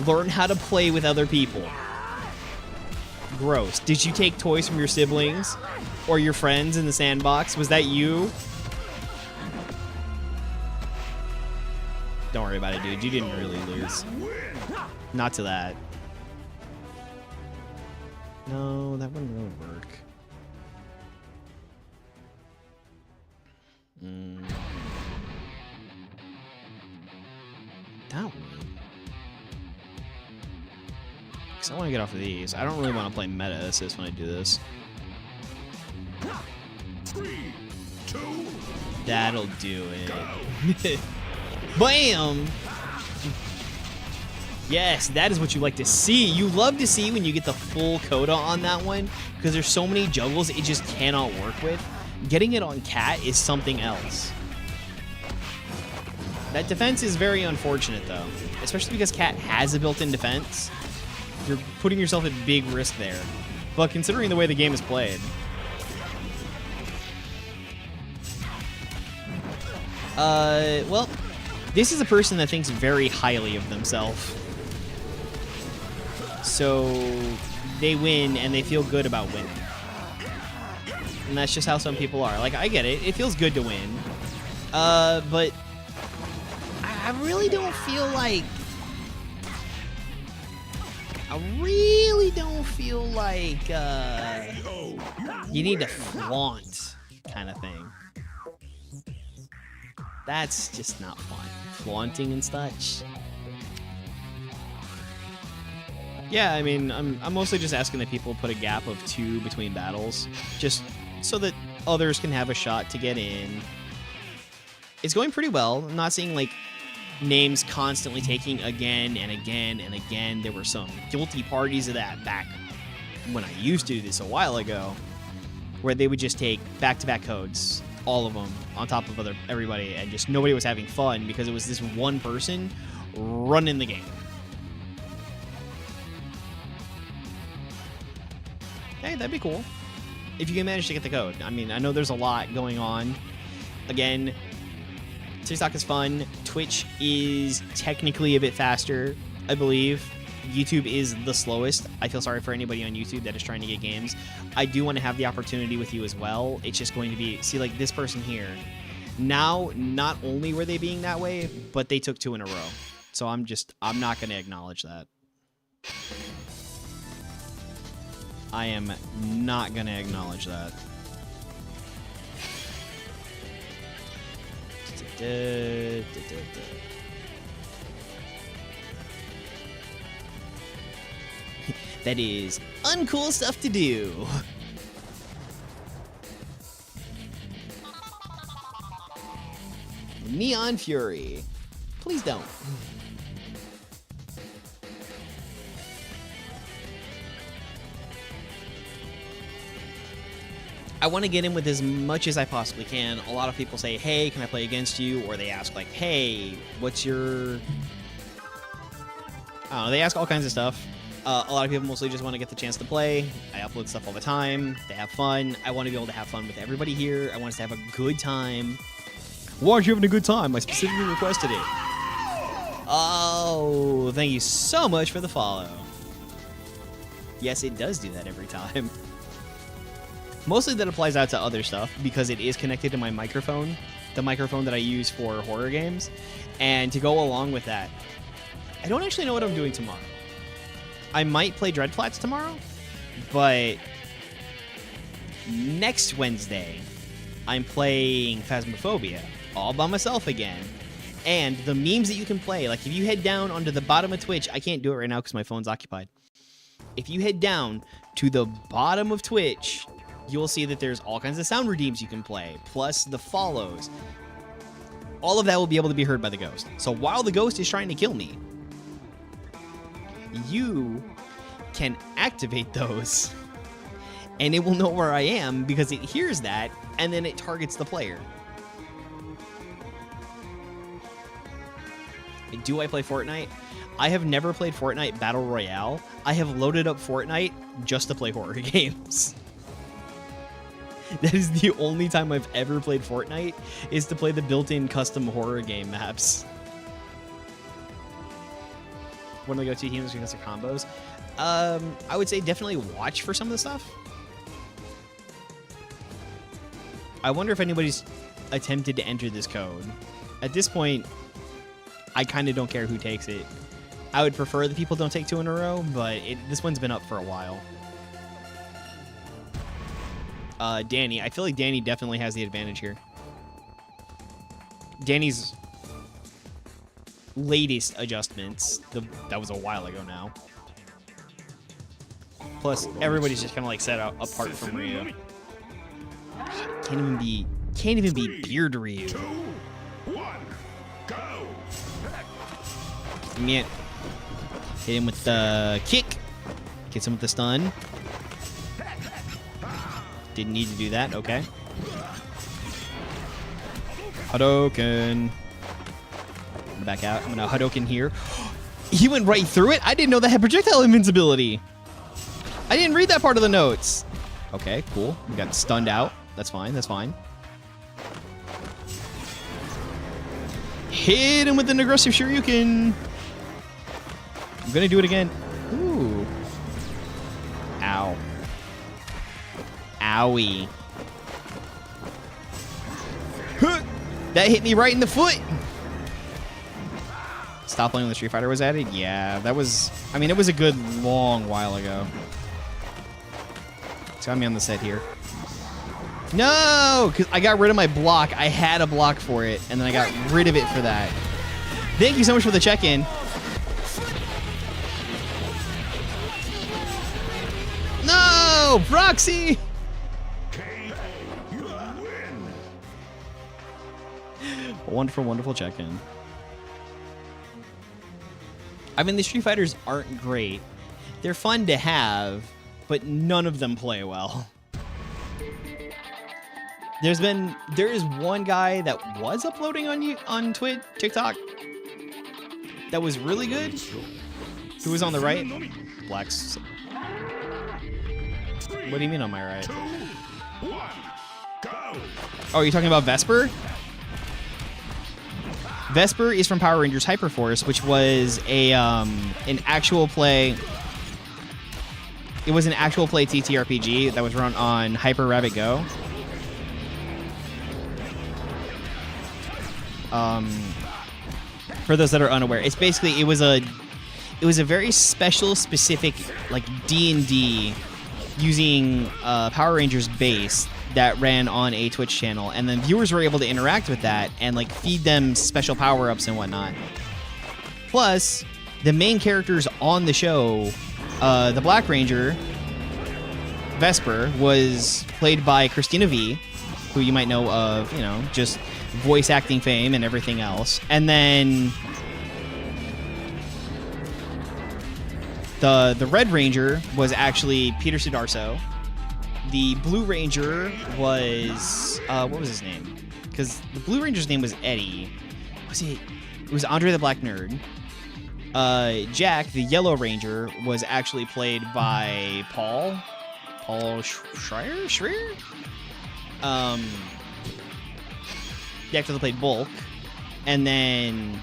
Learn how to play with other people. Gross. Did you take toys from your siblings or your friends in the sandbox? Was that you? Don't worry about it, dude. You didn't really lose. Not to that. No, that wouldn't really work. That one. Because I want to get off of these. I don't really want to play meta assist when I do this. 3, 2, That'll do it. Bam! Yes, that is what you like to see. You love to see when you get the full coda on that one, because there's so many juggles it just cannot work with. Getting it on Cat is something else. That defense is very unfortunate, though, especially because Cat has a built-in defense. You're putting yourself at big risk there. But considering the way the game is played... well, this is a person that thinks very highly of themselves. So they win and they feel good about winning. And that's just how some people are. Like, I get it. It feels good to win. But I really don't feel like... you need to flaunt kind of thing. That's just not fun. Flaunting and such. Yeah, I mean, I'm mostly just asking that people put a gap of 2 between battles, just so that others can have a shot to get in. It's going pretty well. I'm not seeing, like, names constantly taking again and again and again. There were some guilty parties of that back when I used to do this a while ago, where they would just take back-to-back codes, all of them, on top of everybody, and just nobody was having fun because it was this one person running the game. Hey, that'd be cool. If you can manage to get the code. I mean, I know there's a lot going on. Again, TikTok is fun. Twitch is technically a bit faster, I believe. YouTube is the slowest. I feel sorry for anybody on YouTube that is trying to get games. I do want to have the opportunity with you as well. It's just going to be, see, like this person here. Now, not only were they being that way, but they took 2 in a row. So I'm not going to acknowledge that. I am not going to acknowledge that. That is uncool stuff to do. Neon Fury. Please don't. I want to get in with as much as I possibly can. A lot of people say, hey, can I play against you? Or they ask, like, hey, what's your... I don't know, they ask all kinds of stuff. A lot of people mostly just want to get the chance to play. I upload stuff all the time. They have fun. I want to be able to have fun with everybody here. I want us to have a good time. Why aren't you having a good time? I specifically requested it. Oh, thank you so much for the follow. Yes, it does do that every time. Mostly that applies out to other stuff because it is connected to my microphone, the microphone that I use for horror games. And to go along with that, I don't actually know what I'm doing tomorrow. I might play Dreadflats tomorrow, but next Wednesday, I'm playing Phasmophobia all by myself again. And the memes that you can play, like if you head down onto the bottom of Twitch, I can't do it right now because my phone's occupied. If you head down to the bottom of Twitch, you'll see that there's all kinds of sound redeems you can play, plus the follows. All of that will be able to be heard by the ghost. So while the ghost is trying to kill me, you can activate those, and it will know where I am because it hears that, and then it targets the player. Do I play Fortnite? I have never played Fortnite Battle Royale. I have loaded up Fortnite just to play horror games. That is the only time I've ever played Fortnite, is to play the built-in custom horror game maps. When do I go to humans because of combos? I would say definitely watch for some of the stuff. I wonder if anybody's attempted to enter this code. At this point, I kind of don't care who takes it. I would prefer that people don't take 2 in a row, but this one's been up for a while. Danny. I feel like Danny definitely has the advantage here. Danny's latest adjustments, that was a while ago now. Plus, everybody's just kind of like set out apart from Ryu. Can't even be Beard Ryu. 2, 1, go! Man, hit him with the kick. Gets him with the stun. Didn't need to do that. Okay. Hadouken. I'm gonna back out. I'm gonna Hadouken here. He went right through it. I didn't know that had projectile invincibility. I didn't read that part of the notes. Okay, cool. We got stunned out. That's fine. That's fine. Hit him with an aggressive Shoryuken. I'm gonna do it again. Ooh. Ow. Owie. Huh. That hit me right in the foot. Stop playing when the Street Fighter was added? Yeah, that was... I mean, it was a good long while ago. It's got me on the set here. No! Because I got rid of my block. I had a block for it, and then I got rid of it for that. Thank you so much for the check-in. No! Proxy! You win. Wonderful, wonderful check-in. I mean, the Street Fighters aren't great. They're fun to have, but none of them play well. There is one guy that was uploading on TikTok that was really good. Who was on the right? Black's. What do you mean on my right? 2, 1, go! Oh, are you talking about Vesper? Vesper is from Power Rangers Hyperforce, which was an actual play. It was an actual play TTRPG that was run on Hyper Rabbit Go. For those that are unaware, it's basically it was a very special, specific like D&D using Power Rangers base that ran on a Twitch channel, and then viewers were able to interact with that and like feed them special power-ups and whatnot. Plus, the main characters on the show, the Black Ranger, Vesper, was played by Christina V, who you might know of, you know, just voice acting fame and everything else. And then the Red Ranger was actually Peter Sudarso. The Blue Ranger was what was his name? Because the Blue Ranger's name was Eddie. It was Andre the Black Nerd. Jack, the Yellow Ranger, was actually played by Paul Schreier? The actor that played Bulk. And then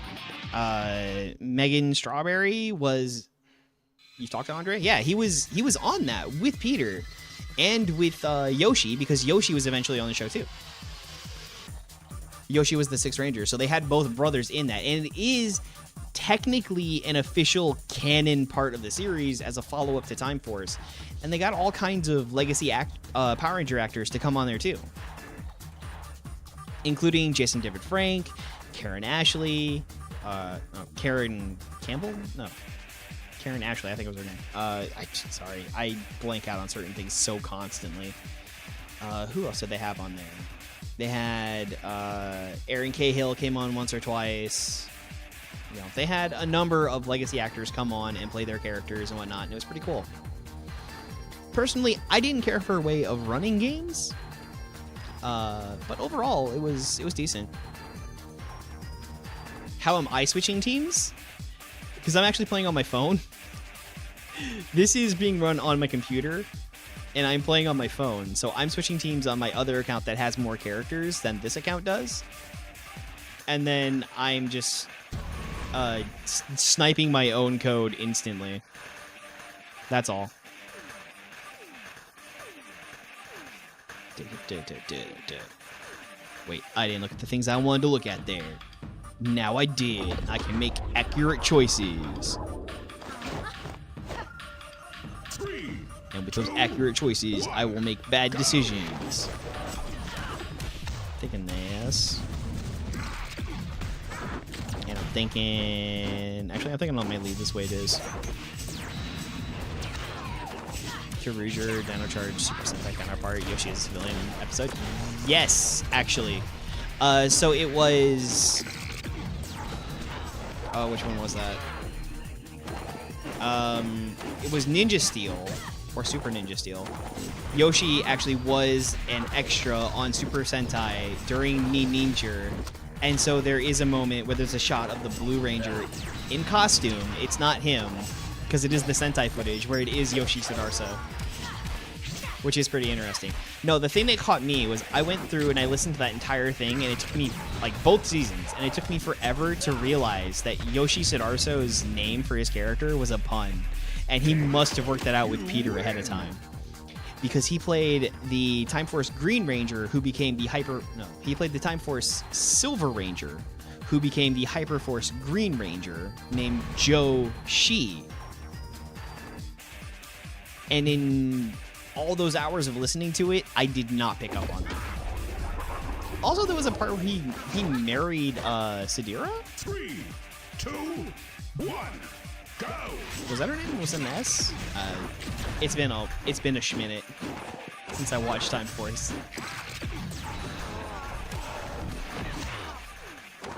Megan Strawberry was... You talked to Andre? Yeah, he was on that with Peter and with Yoshi, because Yoshi was eventually on the show too. Yoshi was the Sixth Ranger, so they had both brothers in that. And it is technically an official canon part of the series as a follow-up to Time Force. And they got all kinds of legacy Power Ranger actors to come on there too. including Jason David Frank, Karen Ashley, Karen Campbell? No. Karen Ashley, I think it was her name. Sorry, I blank out on certain things so constantly. Who else did they have on there? They had Aaron Cahill came on once or twice. You know, they had a number of legacy actors come on and play their characters and whatnot, and it was pretty cool. Personally, I didn't care for a way of running games, but overall, it was decent. How am I switching teams? Because I'm actually playing on my phone. This is being run on my computer, and I'm playing on my phone, so I'm switching teams on my other account that has more characters than this account does. And then I'm just sniping my own code instantly. That's all. Wait, I didn't look at the things I wanted to look at there. Now I did. I can make accurate choices. And with those accurate choices, I will make bad decisions. Thinking this. And I'm thinking... Actually, I'm thinking I might lead this way it is. Kyruger, Dino Charge, Super Sentai Counterpart, Yoshi is a civilian episode. Yes, actually. So it was... Oh, which one was that? It was Ninja Steel, or Super Ninja Steel. Yoshi actually was an extra on Super Sentai during Ni Ninja, and so there is a moment where there's a shot of the Blue Ranger in costume. It's not him, because it is the Sentai footage, where it is Yoshi Sudarso, which is pretty interesting. No, the thing that caught me was I went through and I listened to that entire thing, and it took me, like, both seasons, and it took me forever to realize that Yoshi Sudarso's name for his character was a pun, and he must have worked that out with Peter ahead of time, because he played the Time Force Green Ranger, who became the he played the Time Force Silver Ranger, who became the Hyper Force Green Ranger, named Joe Shi. And in all those hours of listening to it, I did not pick up on that. Also, there was a part where he married Sadira? 3, 2, 1, go! Was that her name? Was it an S? It's been a schminute since I watched Time Force.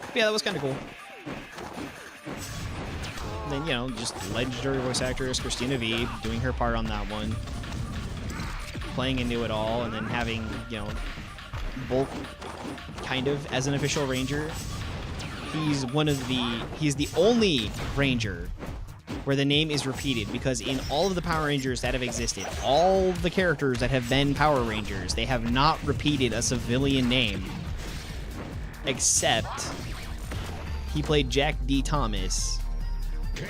But yeah, that was kind of cool. And then, you know, just legendary voice actress Christina V doing her part on that one, playing into it all, and then having, you know, Bulk kind of as an official ranger. He's the only ranger where the name is repeated, because in all of the Power Rangers that have existed, all the characters that have been Power Rangers, they have not repeated a civilian name, except he played Jack D. Thomas,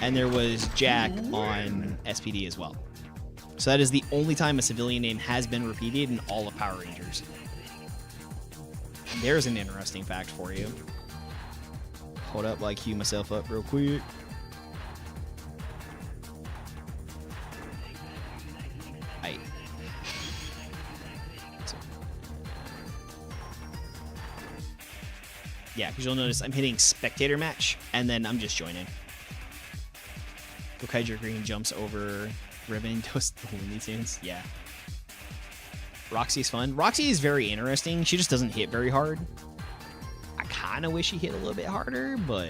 and there was Jack on SPD as well. So that is the only time a civilian name has been repeated in all of Power Rangers. There's an interesting fact for you. Hold up, like, cue myself up real quick. Aight. Yeah, because you'll notice I'm hitting spectator match, and then I'm just joining. Dorakaiser Green jumps over Ribbon, toast the Looney Tunes. Yeah. Roxy's fun. Roxy is very interesting. She just doesn't hit very hard. I kind of wish she hit a little bit harder, but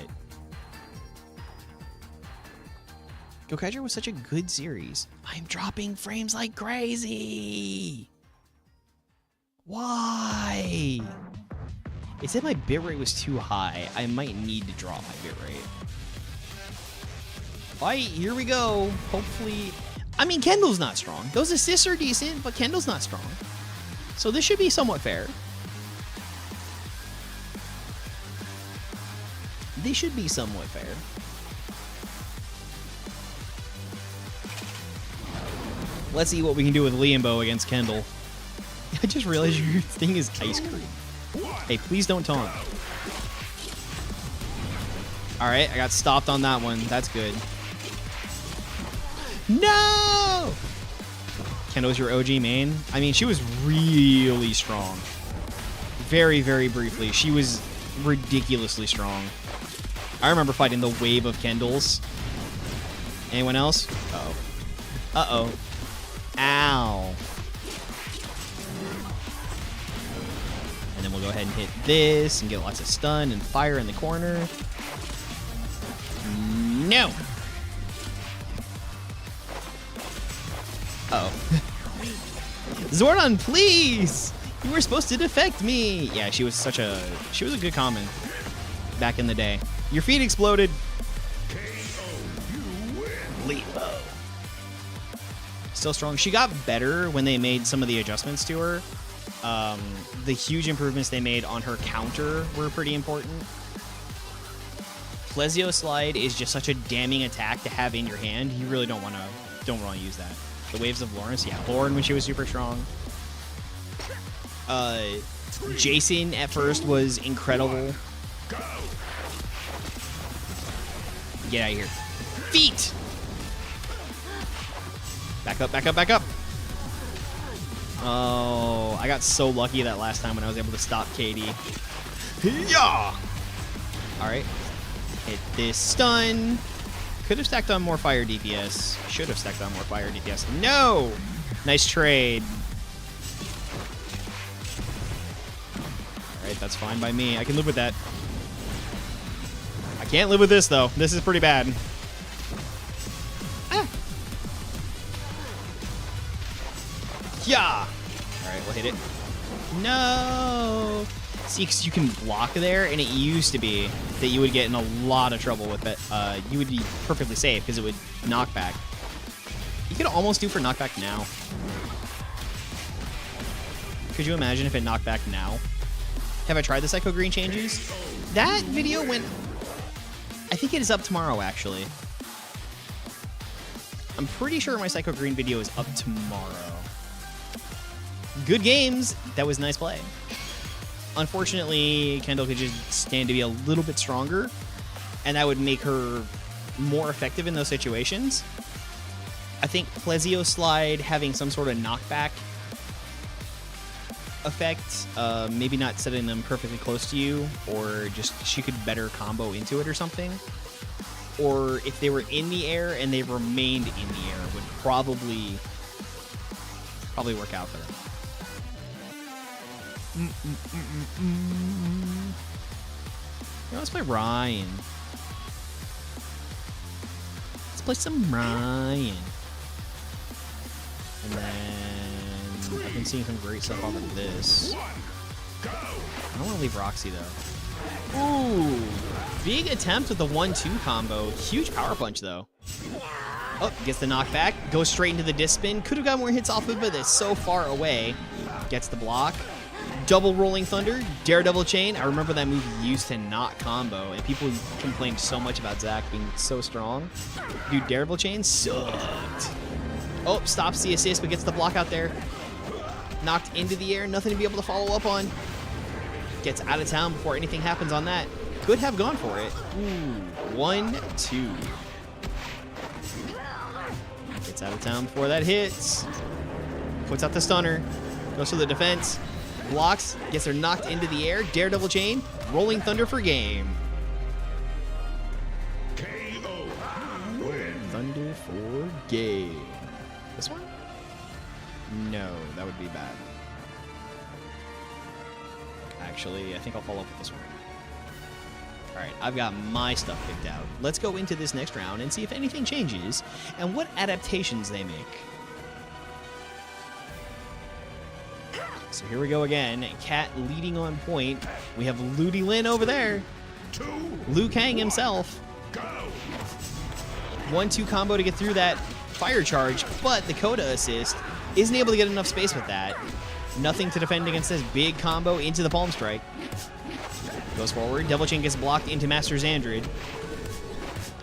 Dorakaiser was such a good series. I'm dropping frames like crazy. Why? It said my bitrate was too high. I might need to drop my bitrate. Alright, here we go. Hopefully... I mean, Kendall's not strong. Those assists are decent, but Kendall's not strong. So this should be somewhat fair. They should be somewhat fair. Let's see what we can do with Liambo against Kendall. I just realized your thing is ice cream. Hey, please don't taunt. Alright, I got stopped on that one. That's good. No! Kendall's your OG main? I mean, she was really strong. very, very briefly. She was ridiculously strong. I remember fighting the wave of Kendalls. Anyone else? Uh-oh. Uh-oh. Ow. And then we'll go ahead and hit this and get lots of stun and fire in the corner. No! Uh-oh. Zordon, please! You were supposed to defect me! Yeah, she was a good common back in the day. Your feet exploded. Lepo. Still strong. She got better when they made some of the adjustments to her. The huge improvements they made on her counter were pretty important. Plesio Slide is just such a damning attack to have in your hand. You really don't want to use that. The Waves of Lawrence, yeah, Lauren when she was super strong. Jason at first was incredible. Get out of here. Feet! Back up, back up, back up. Oh, I got so lucky that last time when I was able to stop Katie. Yeah! Alright. Hit this stun. Could have stacked on more fire DPS. Should have stacked on more fire DPS. No! Nice trade. Alright, that's fine by me. I can live with that. I can't live with this, though. This is pretty bad. Ah! Yeah! Alright, we'll hit it. No! See, because you can block there, and it used to be that you would get in a lot of trouble with it. You would be perfectly safe because it would knock back. You could almost do for knockback now. Could you imagine if it knocked back now? Have I tried the Psycho Green changes? That video went... I think it is up tomorrow, actually. I'm pretty sure my Psycho Green video is up tomorrow. Good games. That was nice play. Unfortunately, Kendall could just stand to be a little bit stronger, and that would make her more effective in those situations. I think Plesio Slide having some sort of knockback effect, maybe not setting them perfectly close to you, or just she could better combo into it or something. Or if they were in the air and they remained in the air, would probably work out for them. Yeah, let's play Ryan. Let's play some Ryan. And then I've been seeing some great stuff off of this. I don't want to leave Roxy though. Ooh, big attempt with the 1-2 combo. Huge power punch though. Oh, gets the knockback. Goes straight into the disc spin. Could have got more hits off of it, but it's so far away. Gets the block. Double Rolling Thunder, Daredevil Chain. I remember that move used to not combo, and people complained so much about Zac being so strong. Dude, Daredevil Chain sucked. Oh, stops the assist, but gets the block out there. Knocked into the air, nothing to be able to follow up on. Gets out of town before anything happens on that. Could have gone for it. Ooh, 1-2. Gets out of town before that hits. Puts out the stunner. Goes for the defense. Blocks, gets her knocked into the air. Daredevil Chain, Rolling Thunder for game. KO. Thunder for game. This one? No, that would be bad. Actually, I think I'll follow up with this one. Alright, I've got my stuff picked out. Let's go into this next round and see if anything changes and what adaptations they make. So here we go again. Cat leading on point. We have Ludi Lin over there. Liu Kang himself. 1-2 combo to get through that fire charge, but the Coda assist isn't able to get enough space with that. Nothing to defend against this big combo into the Palm Strike. Goes forward. Devil Chain gets blocked into Master Xandrid.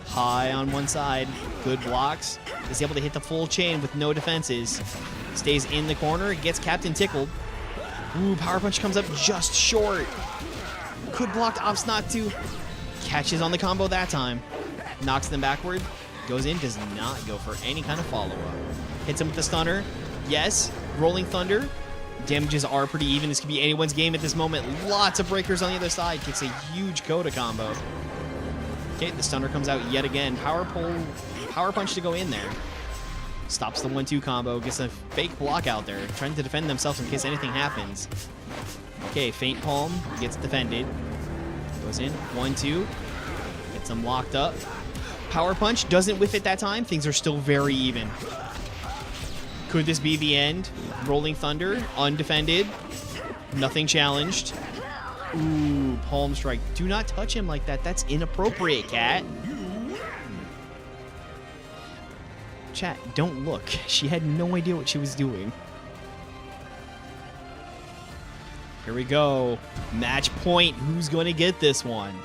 High on one side. Good blocks. Is able to hit the full chain with no defenses. Stays in the corner. Gets Captain tickled. Ooh, Power Punch comes up just short. Could block Ops not to. Catches on the combo that time. Knocks them backward. Goes in, does not go for any kind of follow-up. Hits him with the stunner. Yes. Rolling Thunder. Damages are pretty even. This could be anyone's game at this moment. Lots of breakers on the other side. Kicks a huge Coda combo. Okay, the stunner comes out yet again. Power punch to go in there. Stops the 1-2 combo. Gets a fake block out there. Trying to defend themselves in case anything happens. Okay, feint palm. Gets defended. Goes in. 1-2. Gets them locked up. Power punch. Doesn't whiff it that time. Things are still very even. Could this be the end? Rolling Thunder, undefended, nothing challenged. Ooh, palm strike. Do not touch him like that. That's inappropriate, cat. Chat, don't look. She had no idea what she was doing. Here we go. Match point. Who's going to get this one?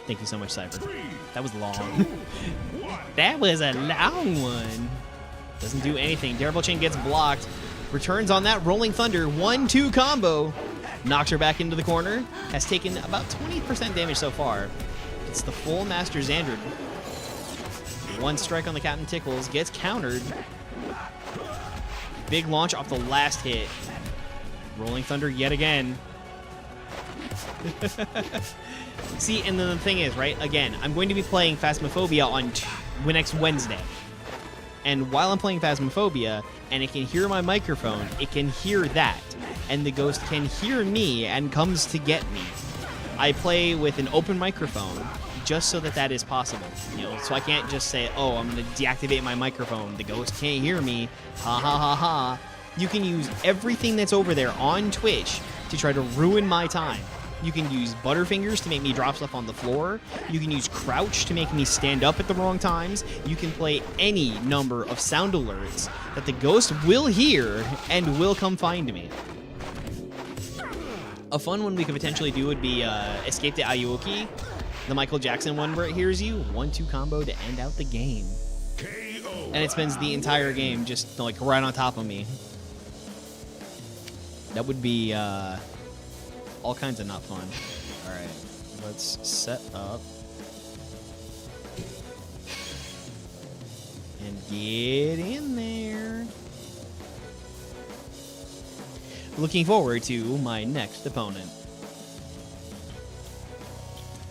Thank you so much, Cypher. That was long. That was a long one. Doesn't do anything. Terrible Chain gets blocked. Returns on that Rolling Thunder. 1-2 combo. Knocks her back into the corner. Has taken about 20% damage so far. It's the full Master Xandred. One strike on the Captain Tickles. Gets countered. Big launch off the last hit. Rolling Thunder yet again. See, and then the thing is, right, again, I'm going to be playing Phasmophobia on next Wednesday. And while I'm playing Phasmophobia, and it can hear my microphone, it can hear that. And the ghost can hear me and comes to get me. I play with an open microphone just so that that is possible. You know, so I can't just say, oh, I'm going to deactivate my microphone. The ghost can't hear me. Ha ha ha ha. You can use everything that's over there on Twitch to try to ruin my time. You can use Butterfingers to make me drop stuff on the floor. You can use Crouch to make me stand up at the wrong times. You can play any number of sound alerts that the ghost will hear and will come find me. A fun one we could potentially do would be Escape to Ayuoki, the Michael Jackson one where it hears you. 1-2 combo to end out the game. And it spends the entire game just like right on top of me. That would be all kinds of not fun. Alright, let's set up. And get in there. Looking forward to my next opponent.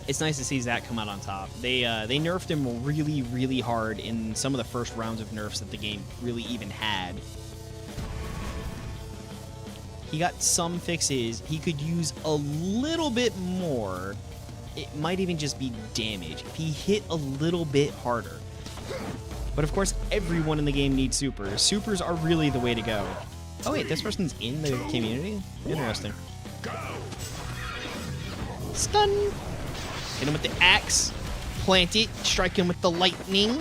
It's nice to see Zach come out on top. They nerfed him really, really hard in some of the first rounds of nerfs that the game really even had. He got some fixes. He could use a little bit more. It might even just be damage. If he hit a little bit harder. But of course, everyone in the game needs supers. Supers are really the way to go. Oh wait, this person's in the community? Interesting. Stun! Hit him with the axe. Plant it. Strike him with the lightning.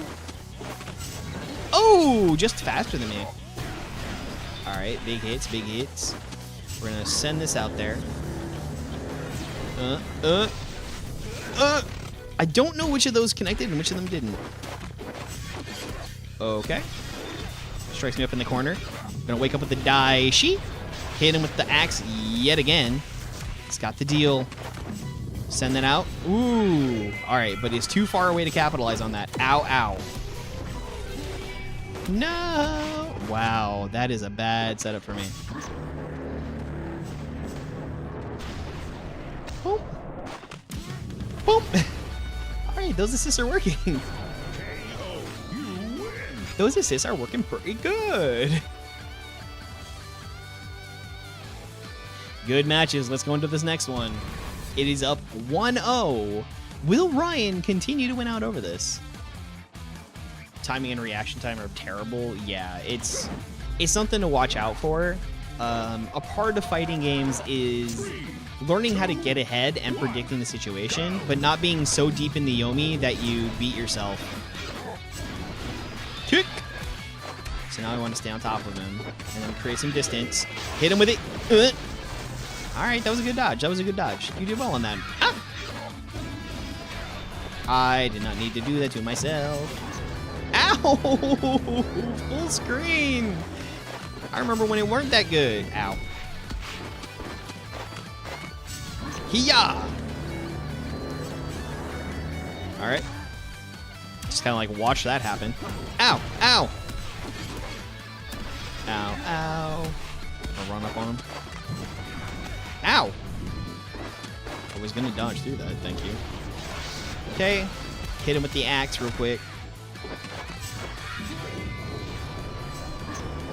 Oh! Just faster than me. Alright, big hits, big hits. We're gonna send this out there. I don't know which of those connected and which of them didn't. Okay. Strikes me up in the corner. Gonna wake up with the Daishi. Hit him with the axe yet again. He's got the deal. Send that out. Ooh. Alright, but he's too far away to capitalize on that. Ow, ow. No! Wow, that is a bad setup for me. Boop. Boop. Alright, those assists are working. Those assists are working pretty good. Good matches. Let's go into this next one. It is up 1-0. Will Ryan continue to win out over this? Timing and reaction time are terrible. Yeah, it's something to watch out for. A part of fighting games is learning how to get ahead and predicting the situation, but not being so deep in the Yomi that you beat yourself. Kick! So now I want to stay on top of him and then create some distance. Hit him with it. Alright, that was a good dodge. That was a good dodge. You did well on that. Ah! I did not need to do that to myself. Ow! Full screen! I remember when it weren't that good. Ow. Hiya! All right. Just kind of like watch that happen. Ow! Ow! Ow! Ow! I'll run up on him. Ow! I was gonna dodge through that. Thank you. Okay. Hit him with the axe real quick.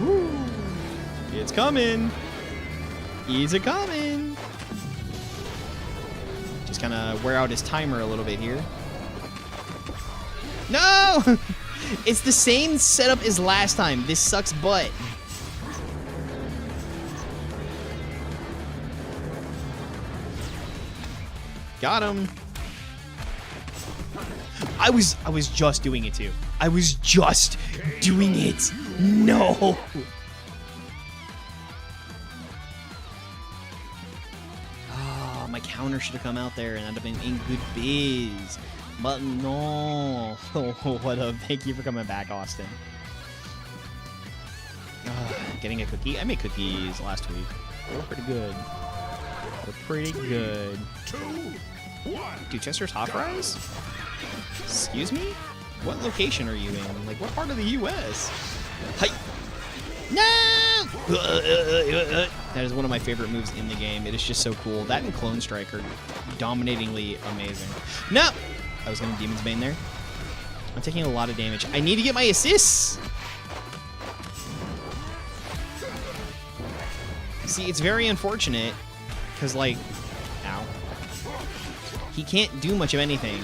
Woo! It's coming. He's a coming. Just kind of wear out his timer a little bit here. No! It's the same setup as last time. This sucks butt. Got him. I was just doing it too. I was just doing it. No. Oh, my counter should have come out there and I'd have been in good biz. But no. Oh, what a thank you for coming back, Austin. Getting a cookie. I made cookies last week. They were pretty good. They're pretty good. 2, 1. Dude, Chester's Hot Fries? Excuse me? What location are you in? Like, what part of the U.S.? Hi! No! That is one of my favorite moves in the game. It is just so cool. That and Clone Strike are dominatingly amazing. No! I was going to Demon's Bane there. I'm taking a lot of damage. I need to get my assists! See, it's very unfortunate, because, like, ow. He can't do much of anything.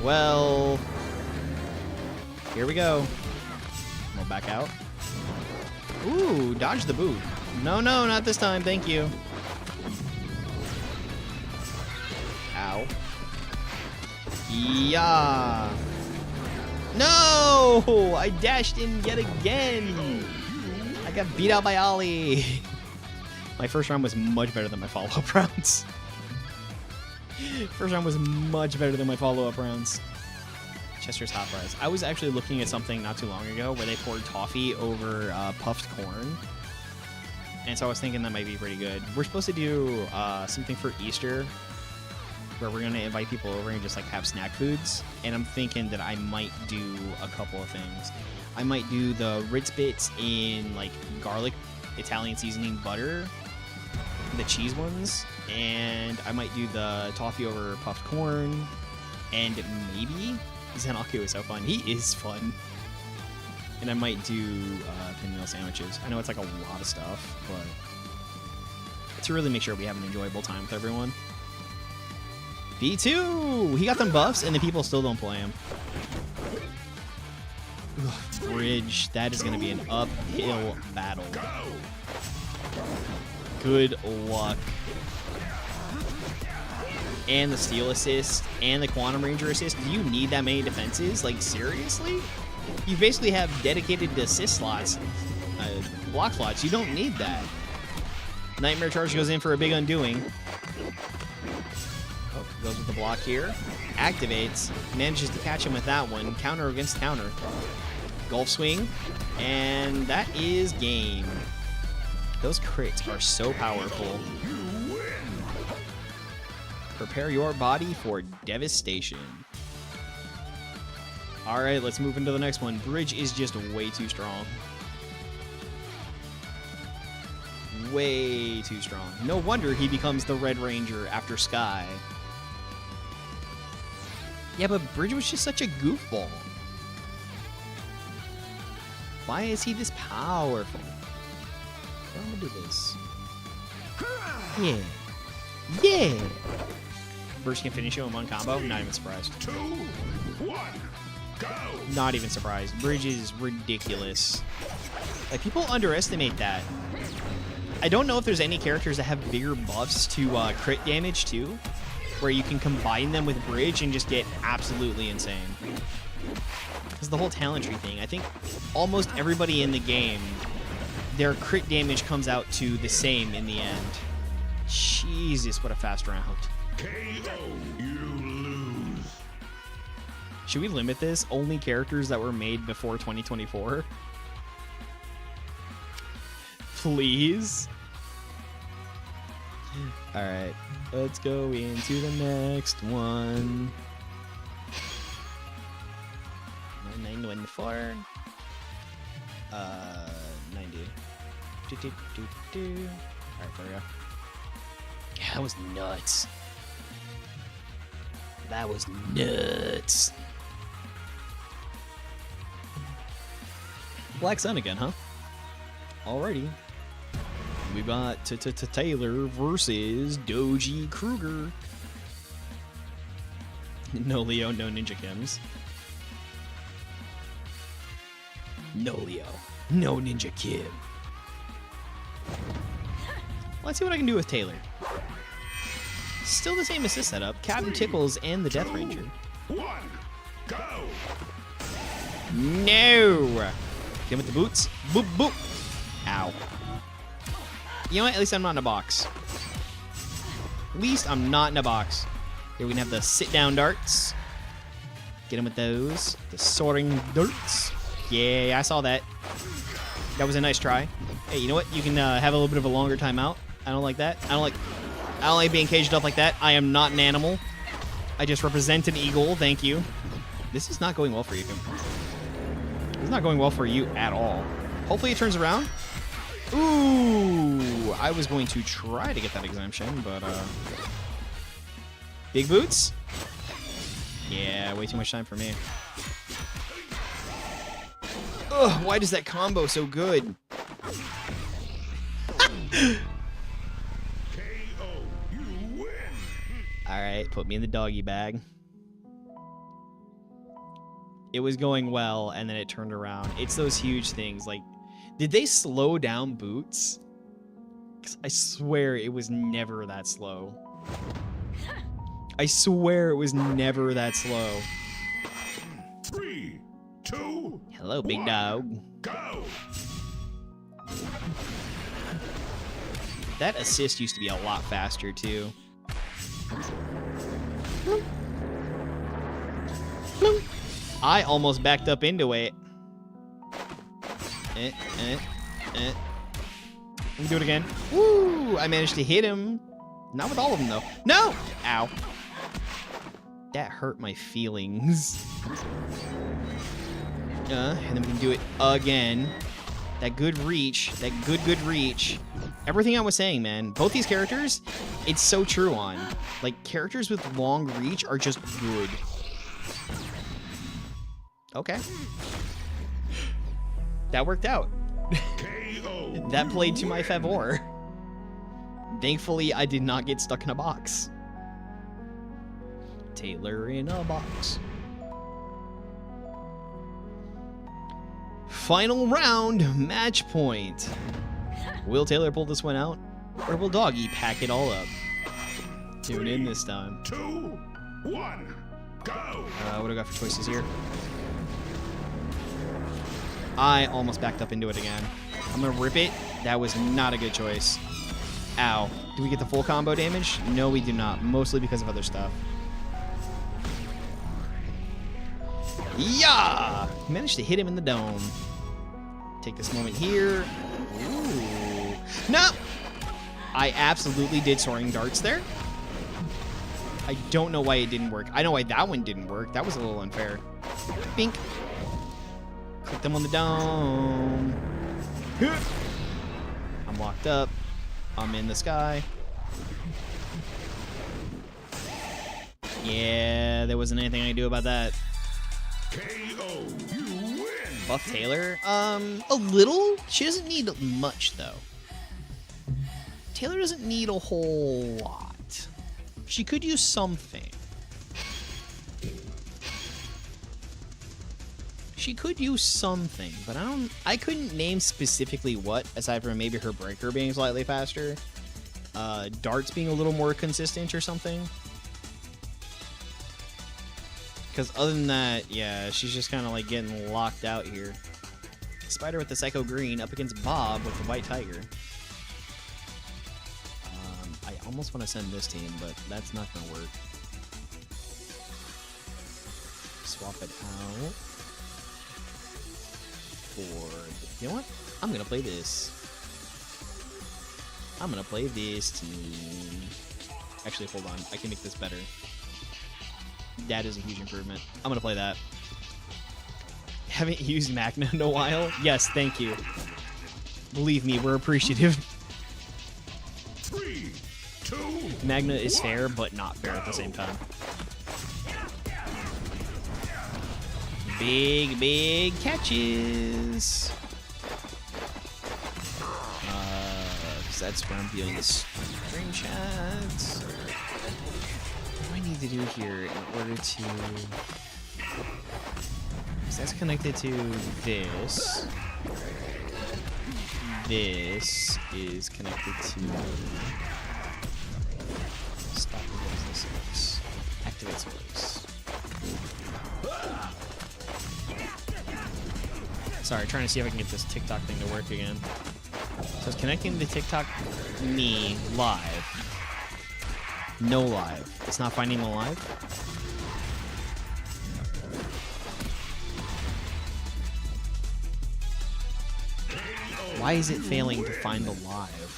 Well, here we go. We'll back out. Ooh, dodge the boot. No, no, not this time. Thank you. Ow. Yeah. No! I dashed in yet again. I got beat out by Ollie. My first round was much better than my follow-up rounds. First round was much better than my follow-up rounds. Chester's Hot Fries. I was actually looking at something not too long ago where they poured toffee over puffed corn. And so I was thinking that might be pretty good. We're supposed to do something for Easter where we're going to invite people over and just like have snack foods. And I'm thinking that I might do a couple of things. I might do the Ritz Bits in like garlic Italian seasoning butter, the cheese ones, and I might do the toffee over puffed corn, and maybe Zenaki was so fun. He is fun. And I might do pinwheel sandwiches. I know it's like a lot of stuff, but to really make sure we have an enjoyable time with everyone. B2! He got them buffs, and the people still don't play him. Ugh, bridge. That is going to be an uphill battle. Good luck. And the steal assist, and the Quantum Ranger assist. Do you need that many defenses? Like, seriously? You basically have dedicated assist slots, block slots. You don't need that. Nightmare Charge goes in for a big undoing. Oh, goes with the block here. Activates. Manages to catch him with that one. Counter against counter. Gulf Swing. And that is game. Those crits are so powerful. Prepare your body for devastation. All right, let's move into the next one. Bridge is just way too strong. Way too strong. No wonder he becomes the Red Ranger after Sky. Yeah, but Bridge was just such a goofball. Why is he this powerful? I'm gonna do this. Yeah. Yeah. Bridge can finish you in one combo. Not even surprised. 2, 1, go. Not even surprised. Bridge is ridiculous. Like, people underestimate that. I don't know if there's any characters that have bigger buffs to crit damage too, where you can combine them with Bridge and just get absolutely insane. Because the whole talent tree thing, I think almost everybody in the game, their crit damage comes out to the same in the end. Jesus, what a fast round. KO, you lose. Should we limit this? Only characters that were made before 2024? Please? All right, let's go into the next one. 914. 90. All right, there we go. Yeah, that was nuts. That was nuts. Black Sun again, huh? Alrighty. We got Taylor versus Doji Kruger. No Leo, no Ninja Kims. No Leo, no Ninja Kim. Let's see what I can do with Taylor. Still the same assist setup. Captain Tickles and the Death Ranger. 1, go! No! Get him with the boots. Boop, boop. Ow. You know what? At least I'm not in a box. At least I'm not in a box. Here we can have the sit-down darts. Get him with those. The soaring darts. Yeah, I saw that. That was a nice try. Hey, you know what? You can have a little bit of a longer timeout. I don't like that. I don't like being caged up like that. I am not an animal. I just represent an eagle. Thank you. This is not going well for you. It's not going well for you at all. Hopefully it turns around. Ooh, I was going to try to get that exemption, but big boots? Yeah, way too much time for me. Ugh, why does that combo so good? Alright, put me in the doggy bag. It was going well, and then it turned around. It's those huge things. Like, did they slow down Boots? 'Cause I swear it was never that slow. I swear it was never that slow. 3, 2, Hello, big 1, dog. go! That assist used to be a lot faster, too. I almost backed up into it. Let me do it again. Woo! I managed to hit him. Not with all of them, though. No! Ow. That hurt my feelings. And then we can do it again. That good reach. That good reach. Everything I was saying, man. Both these characters, it's so true on. Like, characters with long reach are just good. Okay. That worked out. KO. That played to my favor. Thankfully, I did not get stuck in a box. Taylor in a box. Final round, match point. Will Taylor pull this one out? Or will Doggy pack it all up? Tune in this time. 2, 1, go! What do I got for choices here? I almost backed up into it again. I'm gonna rip it. That was not a good choice. Ow. Do we get the full combo damage? No, we do not. Mostly because of other stuff. Yeah! Managed to hit him in the dome. Take this moment here. Ooh. No! I absolutely did soaring darts there. I don't know why it didn't work. I know why that one didn't work. That was a little unfair. Bink. Click them on the dome. I'm locked up. I'm in the sky. Yeah, there wasn't anything I could do about that. KO. You win. Buff Taylor? A little. She doesn't need much, though. Taylor doesn't need a whole lot. She could use something. She could use something, but I couldn't name specifically what, aside from maybe her breaker being slightly faster. Darts being a little more consistent or something. Because other than that, yeah, she's just kind of like getting locked out here. Spider with the Psycho Green up against Bob with the White Tiger. I almost want to send this team, but that's not going to work. Swap it out. You know what? I'm gonna play this. I'm gonna play this team. Actually, hold on. I can make this better. That is a huge improvement. I'm gonna play that. Haven't used Magna in a while? Yes, thank you. Believe me, we're appreciative. 3, 2, Magna is fair, but not fair at the same time. Big, big catches. Because that's where I'm viewing the stream chat. What do I need to do here in order to... Because that's connected to this. This is connected to... Stop the business. Activate source. Sorry, trying to see if I can get this TikTok thing to work again. So it's connecting to TikTok me live. No live. It's not finding the live? Why is it failing to find the live?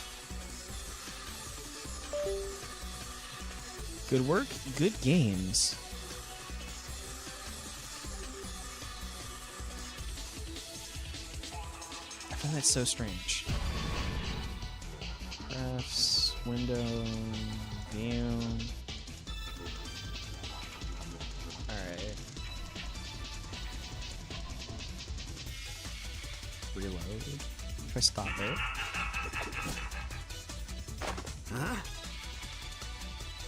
Good work, good games. I find that so strange. Press, window, view. Alright. Reload. If I stop it. Huh?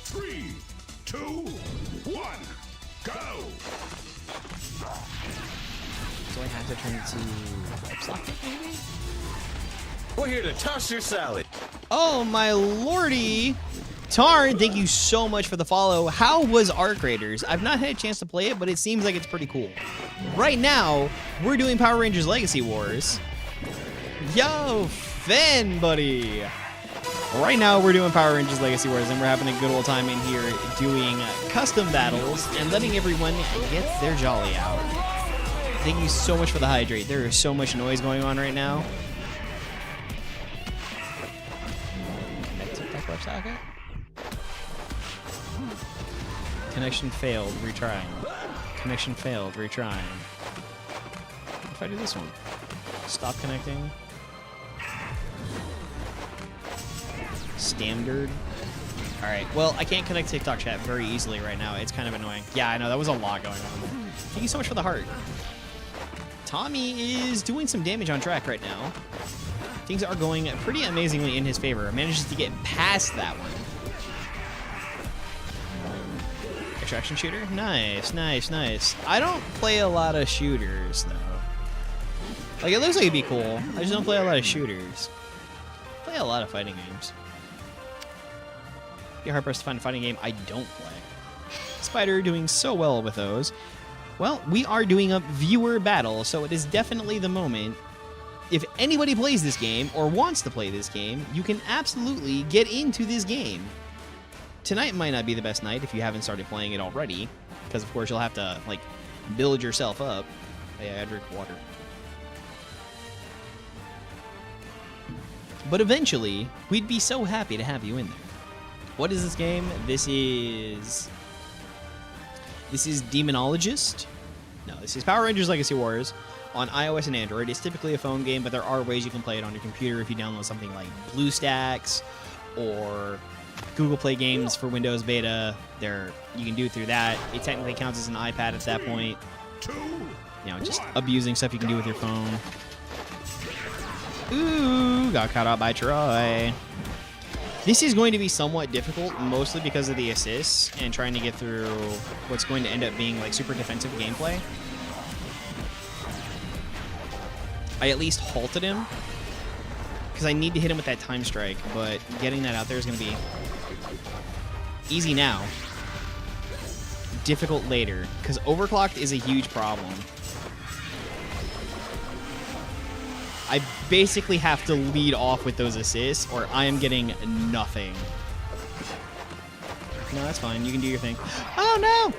3, 2, 1, go! So I have to turn it to pipe socket, maybe? We're here to toss your salad. Oh my lordy! Tarn, thank you so much for the follow. How was Arc Raiders? I've not had a chance to play it, but it seems like it's pretty cool. Right now, we're doing Power Rangers Legacy Wars. Yo, Finn, buddy! Right now, we're doing Power Rangers Legacy Wars, and we're having a good old time in here doing custom battles and letting everyone get their jolly out. Thank you so much for the hydrate. There is so much noise going on right now. Connect to that web socket. Connection failed, retrying. Connection failed, retrying. What if I do this one? Stop connecting. Standard. Alright, well, I can't connect TikTok chat very easily right now. It's kind of annoying. Yeah, I know, that was a lot going on. Thank you so much for the heart. Tommy is doing some damage on track right now. Things are going pretty amazingly in his favor. Manages to get past that one. Extraction shooter? Nice, nice, nice. I don't play a lot of shooters, though. Like, it looks like it'd be cool. I just don't play a lot of shooters. I play a lot of fighting games. Be hard pressed to find a fighting game I don't play. Spider doing so well with those. Well, we are doing a viewer battle, so it is definitely the moment. If anybody plays this game or wants to play this game, you can absolutely get into this game. Tonight might not be the best night if you haven't started playing it already, because of course you'll have to like build yourself up. Yeah, I drink water. But eventually, we'd be so happy to have you in there. What is this game? This is Demonologist. No, this is Power Rangers Legacy Wars on iOS and Android. It's typically a phone game, but there are ways you can play it on your computer if you download something like BlueStacks or Google Play Games for Windows Beta. You can do it through that. It technically counts as an iPad at that point. You know, just abusing stuff you can do with your phone. Ooh, got caught out by Troy. This is going to be somewhat difficult, mostly because of the assists and trying to get through what's going to end up being like super defensive gameplay. I at least halted him because I need to hit him with that time strike, but getting that out there is going to be easy now, difficult later, because overclocked is a huge problem. I basically have to lead off with those assists, or I am getting nothing. No, that's fine. You can do your thing. Oh,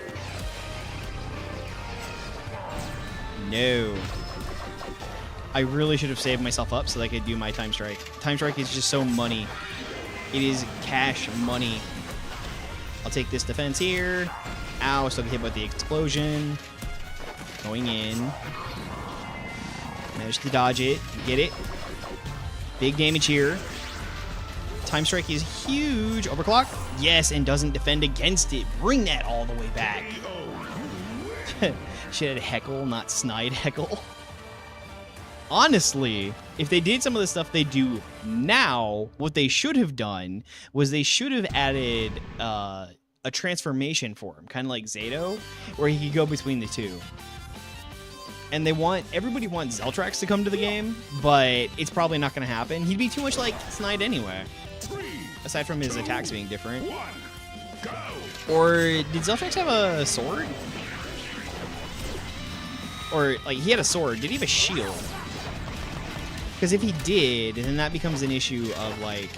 no! No. I really should have saved myself up so that I could do my time strike. Time strike is just so money. It is cash money. I'll take this defense here. Ow, still get hit by the explosion. Going in. Managed to dodge it. Get it. Big damage here. Time strike is huge. Overclock? Yes, and doesn't defend against it. Bring that all the way back. She had heckle, not snide heckle. Honestly, if they did some of the stuff they do now, what they should have done was they should have added a transformation for him, kind of like Zato, where he could go between the two. And everybody wants Zeltrax to come to the game, but it's probably not going to happen. He'd be too much like Snide anyway. Aside from his attacks being different. Or did Zeltrax have a sword? Or, like, he had a sword. Did he have a shield? Because if he did, then that becomes an issue of, like...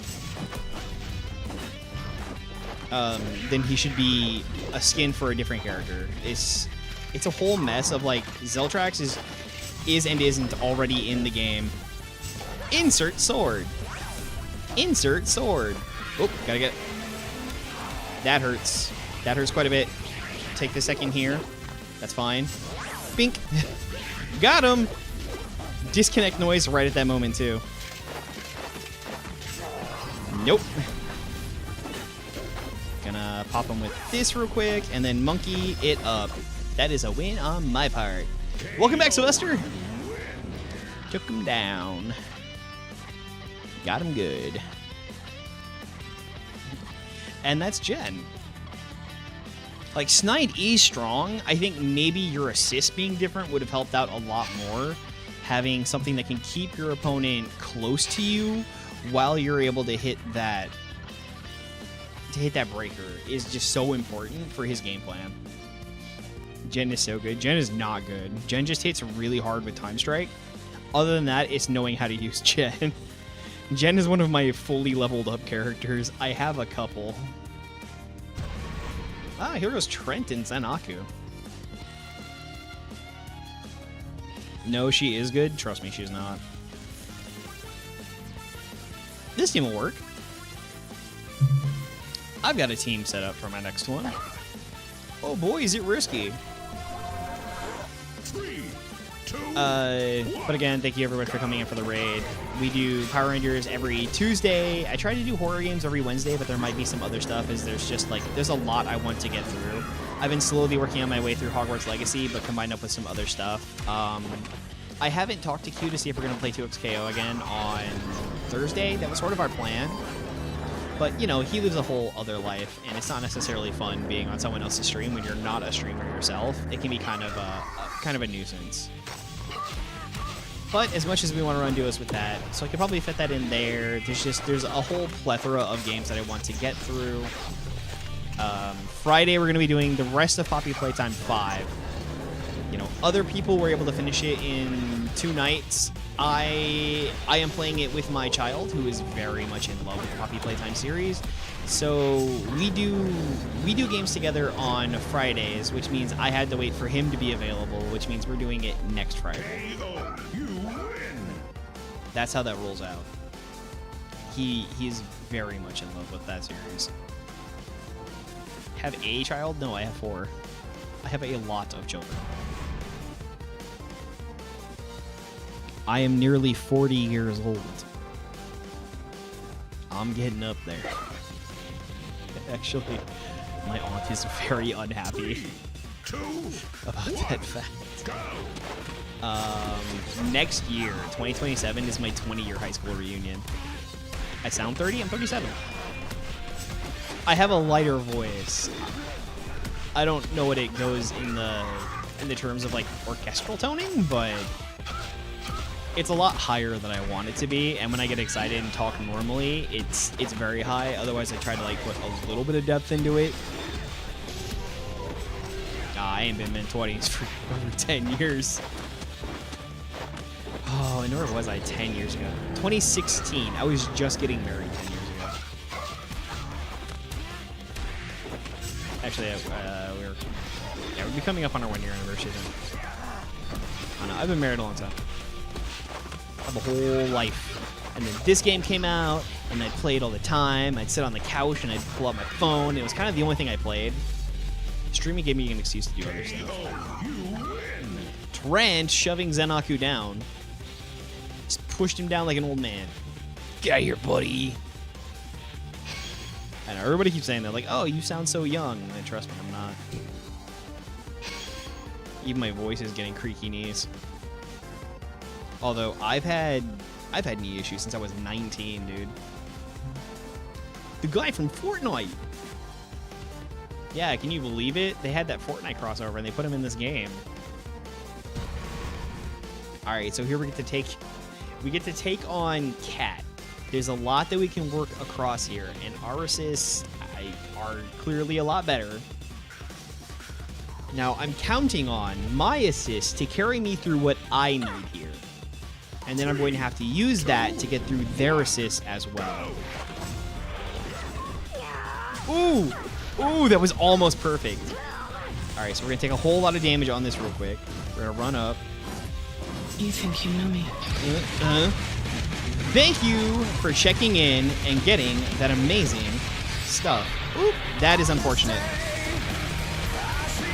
then he should be a skin for a different character. It's a whole mess of, like, Zeltrax is and isn't already in the game. Insert sword. Insert sword. Oh, gotta get... That hurts. That hurts quite a bit. Take the second here. That's fine. Bink. Got him. Disconnect noise right at that moment, too. Nope. Gonna pop him with this real quick, and then monkey it up. That is a win on my part. Welcome back, Sylvester. Took him down. Got him good. And that's Jen. Like, Snide is strong. I think maybe your assist being different would have helped out a lot more. Having something that can keep your opponent close to you while you're able to hit that breaker is just so important for his game plan. Jen is so good. Jen is not good. Jen just hits really hard with Time Strike. Other than that, it's knowing how to use Jen. Jen is one of my fully leveled up characters. I have a couple. Ah, here goes Trent and Zenaku. No, she is good. Trust me, she's not. This team will work. I've got a team set up for my next one. Oh boy, is it risky. 3, 2, but again, thank you everyone for coming in for the raid. We do Power Rangers every Tuesday. I try to do horror games every Wednesday, but there might be some other stuff as there's just like, there's a lot I want to get through. I've been slowly working on my way through Hogwarts Legacy, but combined up with some other stuff. I haven't talked to Q to see if we're going to play 2XKO again on Thursday. That was sort of our plan. But, you know, he lives a whole other life, and it's not necessarily fun being on someone else's stream when you're not a streamer yourself. It can be kind of a nuisance. But as much as we want to run duos with that, so I could probably fit that in there. There's a whole plethora of games that I want to get through. Friday we're going to be doing the rest of Poppy Playtime 5. You know, other people were able to finish it in 2 nights. I am playing it with my child, who is very much in love with the Poppy Playtime series. So we do games together on Fridays, which means I had to wait for him to be available, which means we're doing it next Friday. you win. That's how that rolls out. He's very much in love with that series. Have a child? No, I have 4. I have a lot of children. I am nearly 40 years old. I'm getting up there. Actually, my aunt is very unhappy about that fact. Next year, 2027, is my 20-year high school reunion. I sound 30? I'm 37. I have a lighter voice. I don't know what it goes in the terms of like orchestral toning, but it's a lot higher than I want it to be, and when I get excited and talk normally, it's very high. Otherwise, I try to like put a little bit of depth into it. I ain't been mid-20s for over 10 years. Oh, and where was I 10 years ago? 2016. I was just getting married 10 years ago. Actually, we'll be coming up on our 1-year anniversary then. I know, I've been married a long time. I have a whole life. And then this game came out, and I'd play it all the time. I'd sit on the couch and I'd pull out my phone. It was kind of the only thing I played. Streaming gave me an excuse to do other stuff. Trent shoving Zenaku down. Just pushed him down like an old man. Get out of here, buddy. I know, everybody keeps saying that, like, oh, you sound so young. And trust me, I'm not. Even my voice is getting creaky knees. Although I've had knee issues since I was 19, dude. The guy from Fortnite. Yeah, can you believe it? They had that Fortnite crossover and they put him in this game. All right, so here we get to take on Cat. There's a lot that we can work across here, and our assists are clearly a lot better. Now, I'm counting on my assist to carry me through what I need here. And then I'm going to have to use that to get through their assist as well. Ooh! Ooh, that was almost perfect. All right, so we're going to take a whole lot of damage on this real quick. We're going to run up. You think you know me? Thank you for checking in and getting that amazing stuff. Oop, that is unfortunate.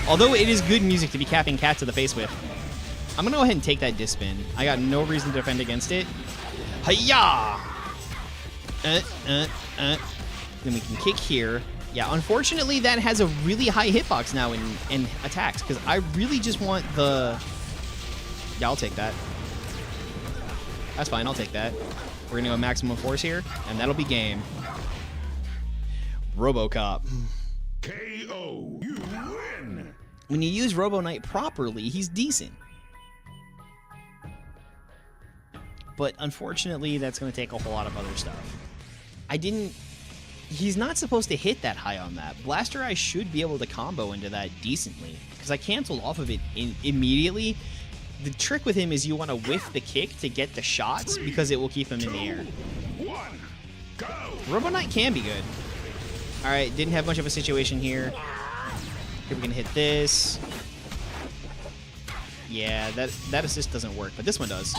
Although it is good music to be capping Cat to the face with. I'm going to go ahead and take that disc spin. I got no reason to defend against it. Hi-ya! Then we can kick here. Yeah, unfortunately, that has a really high hitbox now in attacks, because I really just want the... Yeah, I'll take that. That's fine, I'll take that. We're going to go maximum force here, and that'll be game. RoboCop. KO. You win. When you use Robo Knight properly, he's decent. But unfortunately, that's going to take a whole lot of other stuff. He's not supposed to hit that high on that. Blaster Eye should be able to combo into that decently, because I canceled off of it immediately. The trick with him is you want to whiff the kick to get the shots, because it will keep him in the air. 1, go. Robo Knight can be good. All right, didn't have much of a situation here. Here we can hit this. Yeah, that assist doesn't work, but this one does.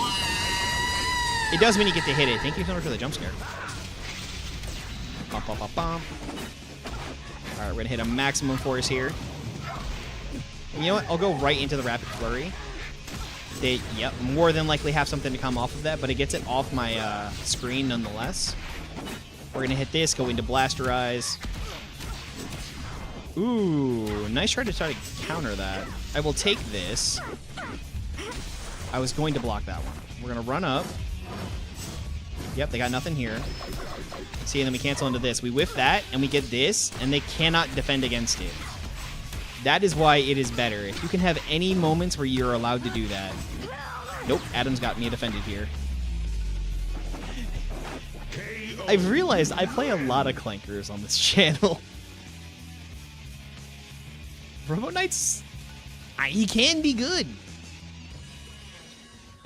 It does when you get to hit it. Thank you so much for the jump scare. Bum, bum, bum, bum. All right, we're gonna hit a maximum force here. And you know what? I'll go right into the rapid flurry. They, yep, more than likely have something to come off of that, but it gets it off my screen nonetheless. We're gonna hit this, go into Blaster Eyes. Ooh, nice try to counter that. I will take this. I was going to block that one. We're gonna run up. Yep, they got nothing here. See, and then we cancel into this. We whiff that, and we get this, and they cannot defend against it. That is why it is better. If you can have any moments where you're allowed to do that. Nope, Adam's got me defended here. I've realized I play a lot of clankers on this channel. Robo Knight's... he can be good.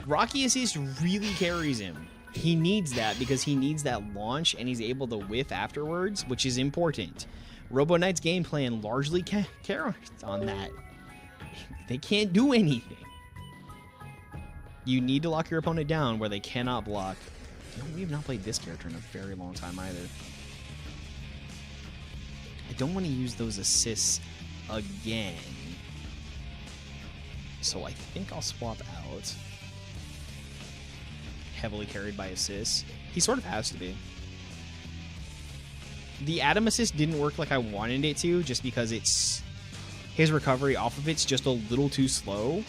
Rocky Assist really carries him. He needs that because he needs that launch and he's able to whiff afterwards, which is important. Robo Knight's game plan largely carries on that. They can't do anything. You need to lock your opponent down where they cannot block. We have not played this character in a very long time either. I don't want to use those assists again. So I think I'll swap out. Heavily carried by assists. He sort of has to be. The Adam assist didn't work like I wanted it to, just because it's his recovery off of it's just a little too slow.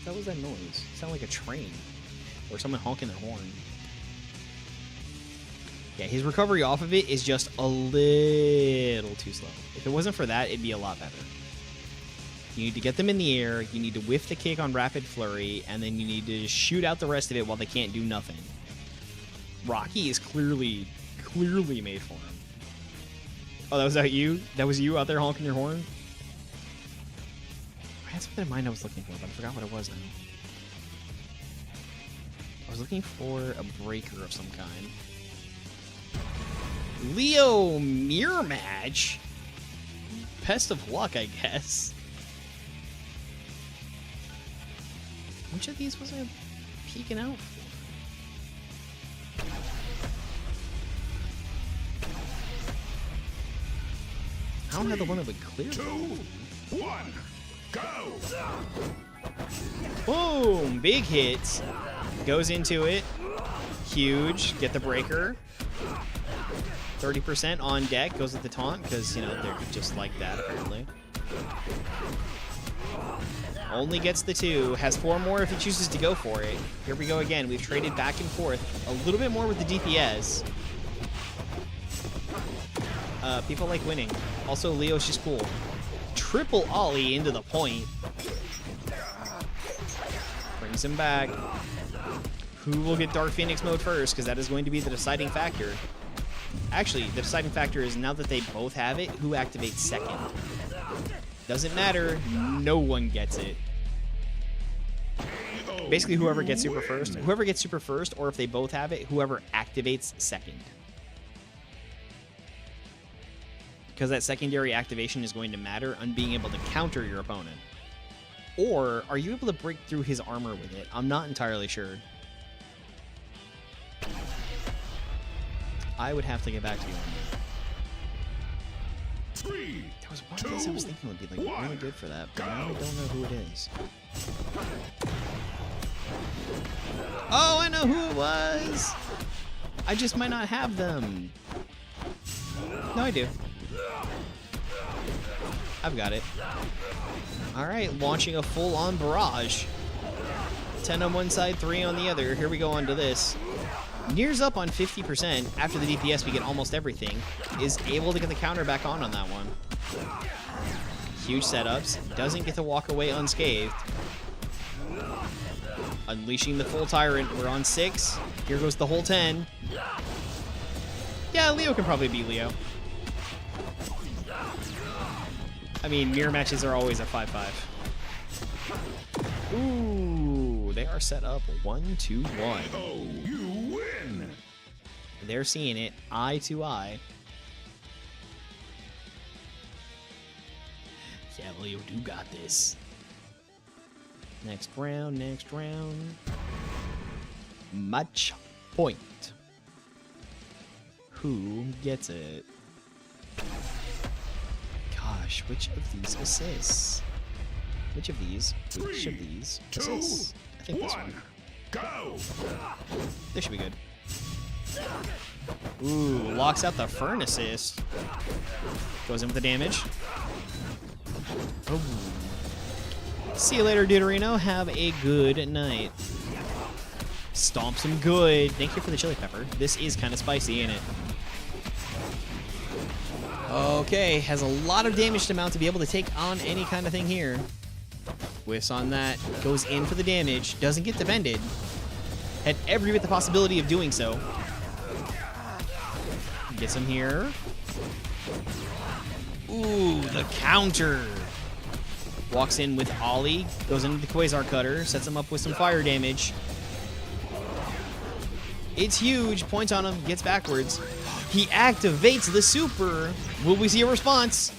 What was that noise? It sounded like a train or someone honking their horn. Yeah, his recovery off of it is just a little too slow. If it wasn't for that, it'd be a lot better. You need to get them in the air, you need to whiff the kick on Rapid Flurry, and then you need to shoot out the rest of it while they can't do nothing. Rocky is clearly made for him. Oh, that was that you? That was you out there honking your horn? I had something in mind I was looking for, but I forgot what it was now. I was looking for a breaker of some kind. Leo Mirror Match? Best of luck, I guess. Which of these was I peeking out for? I don't have the one that would clear. 2, 1, go! Boom! Big hit. Goes into it. Huge. Get the breaker. 30% on deck. Goes with the taunt because, you know, they're just like that apparently. Only gets the 2. Has 4 more if he chooses to go for it. Here we go again. We've traded back and forth. A little bit more with the DPS. People like winning. Also, Leo's just cool. Triple ollie into the point. Brings him back. Who will get Dark Phoenix mode first? Because that is going to be the deciding factor. Actually, the deciding factor is now that they both have it, who activates second. Doesn't matter. No one gets it. Basically, whoever gets super first. Whoever gets super first, or if they both have it, whoever activates second. Because that secondary activation is going to matter on being able to counter your opponent. Or, are you able to break through his armor with it? I'm not entirely sure. I would have to get back to you on that. 3, There was one of these I was thinking would be like really good for that, but now I don't know who it is. Oh, I know who it was! I just might not have them. No, I do. I've got it. Alright, launching a full-on barrage. 10 on one side, 3 on the other. Here we go on to this. Nears up on 50%. After the DPS, we get almost everything. Is able to get the counter back on that one. Huge setups. Doesn't get to walk away unscathed. Unleashing the full Tyrant. We're on 6. Here goes the whole 10. Yeah, Leo can probably beat Leo. I mean, mirror matches are always a 5-5. Ooh, they are set up 1-2-1. oh, you win! They're seeing it eye to eye. Yeah, Leo do got this. Next round, next round. Match point. Who gets it? Gosh, which of these assists? Which of these? Which of these 2, assists? I think this 1, one. go! This should be good. Ooh, locks out the Fern assist. Goes in with the damage. Oh. See you later, Deuterino. Have a good night. Stomps him good. Thank you for the chili pepper. This is kind of spicy, ain't it? Okay, has a lot of damage to mount to be able to take on any kind of thing here. Whiffs on that. Goes in for the damage. Doesn't get defended. Had every bit the possibility of doing so. Gets him here. Ooh, the counter. Walks in with Ollie. Goes into the Quasar Cutter. Sets him up with some fire damage. It's huge. Points on him. Gets backwards. He activates the super. Will we see a response?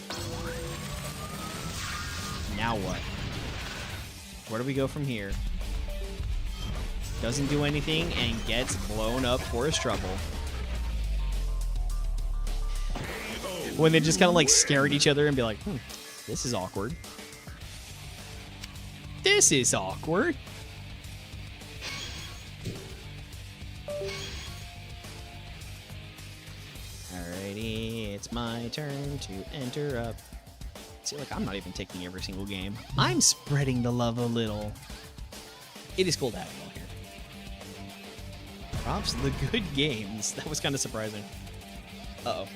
Now what? Where do we go from here? Doesn't do anything and gets blown up for his trouble. When they just kind of like stare at each other and be like, this is awkward. This is awkward. Alrighty, it's my turn to enter up. See, like, I'm not even taking every single game. I'm spreading the love a little. It is cool to have you all here. Props to the good games. That was kind of surprising. Uh-oh.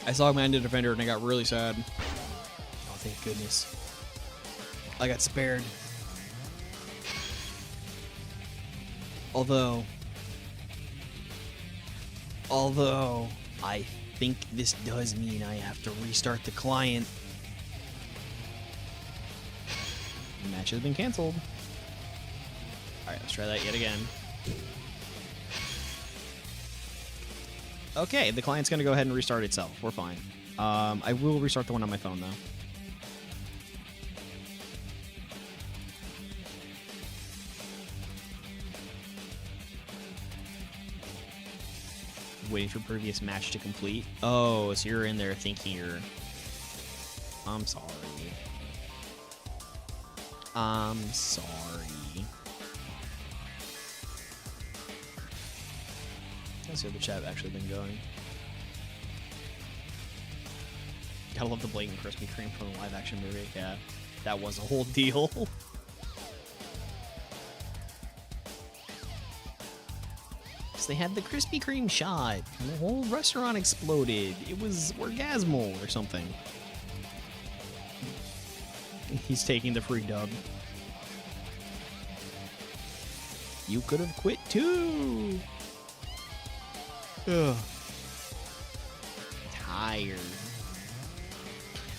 I saw Amanda Defender and I got really sad. Oh, thank goodness. I got spared. Although, I think this does mean I have to restart the client. The match has been canceled. Alright, let's try that yet again. Okay, the client's gonna go ahead and restart itself. We're fine. I will restart the one on my phone, though. Waiting for previous match to complete. Oh, so you're in there thinking you're... I'm sorry. I'm sorry. Let's see how the chat actually been going. Gotta love the blatant Krispy Kreme from the live action movie. Yeah, that was a whole deal. They had the Krispy Kreme shot, and the whole restaurant exploded. It was orgasmal or something. He's taking the free dub. You could have quit too. Ugh. Tired.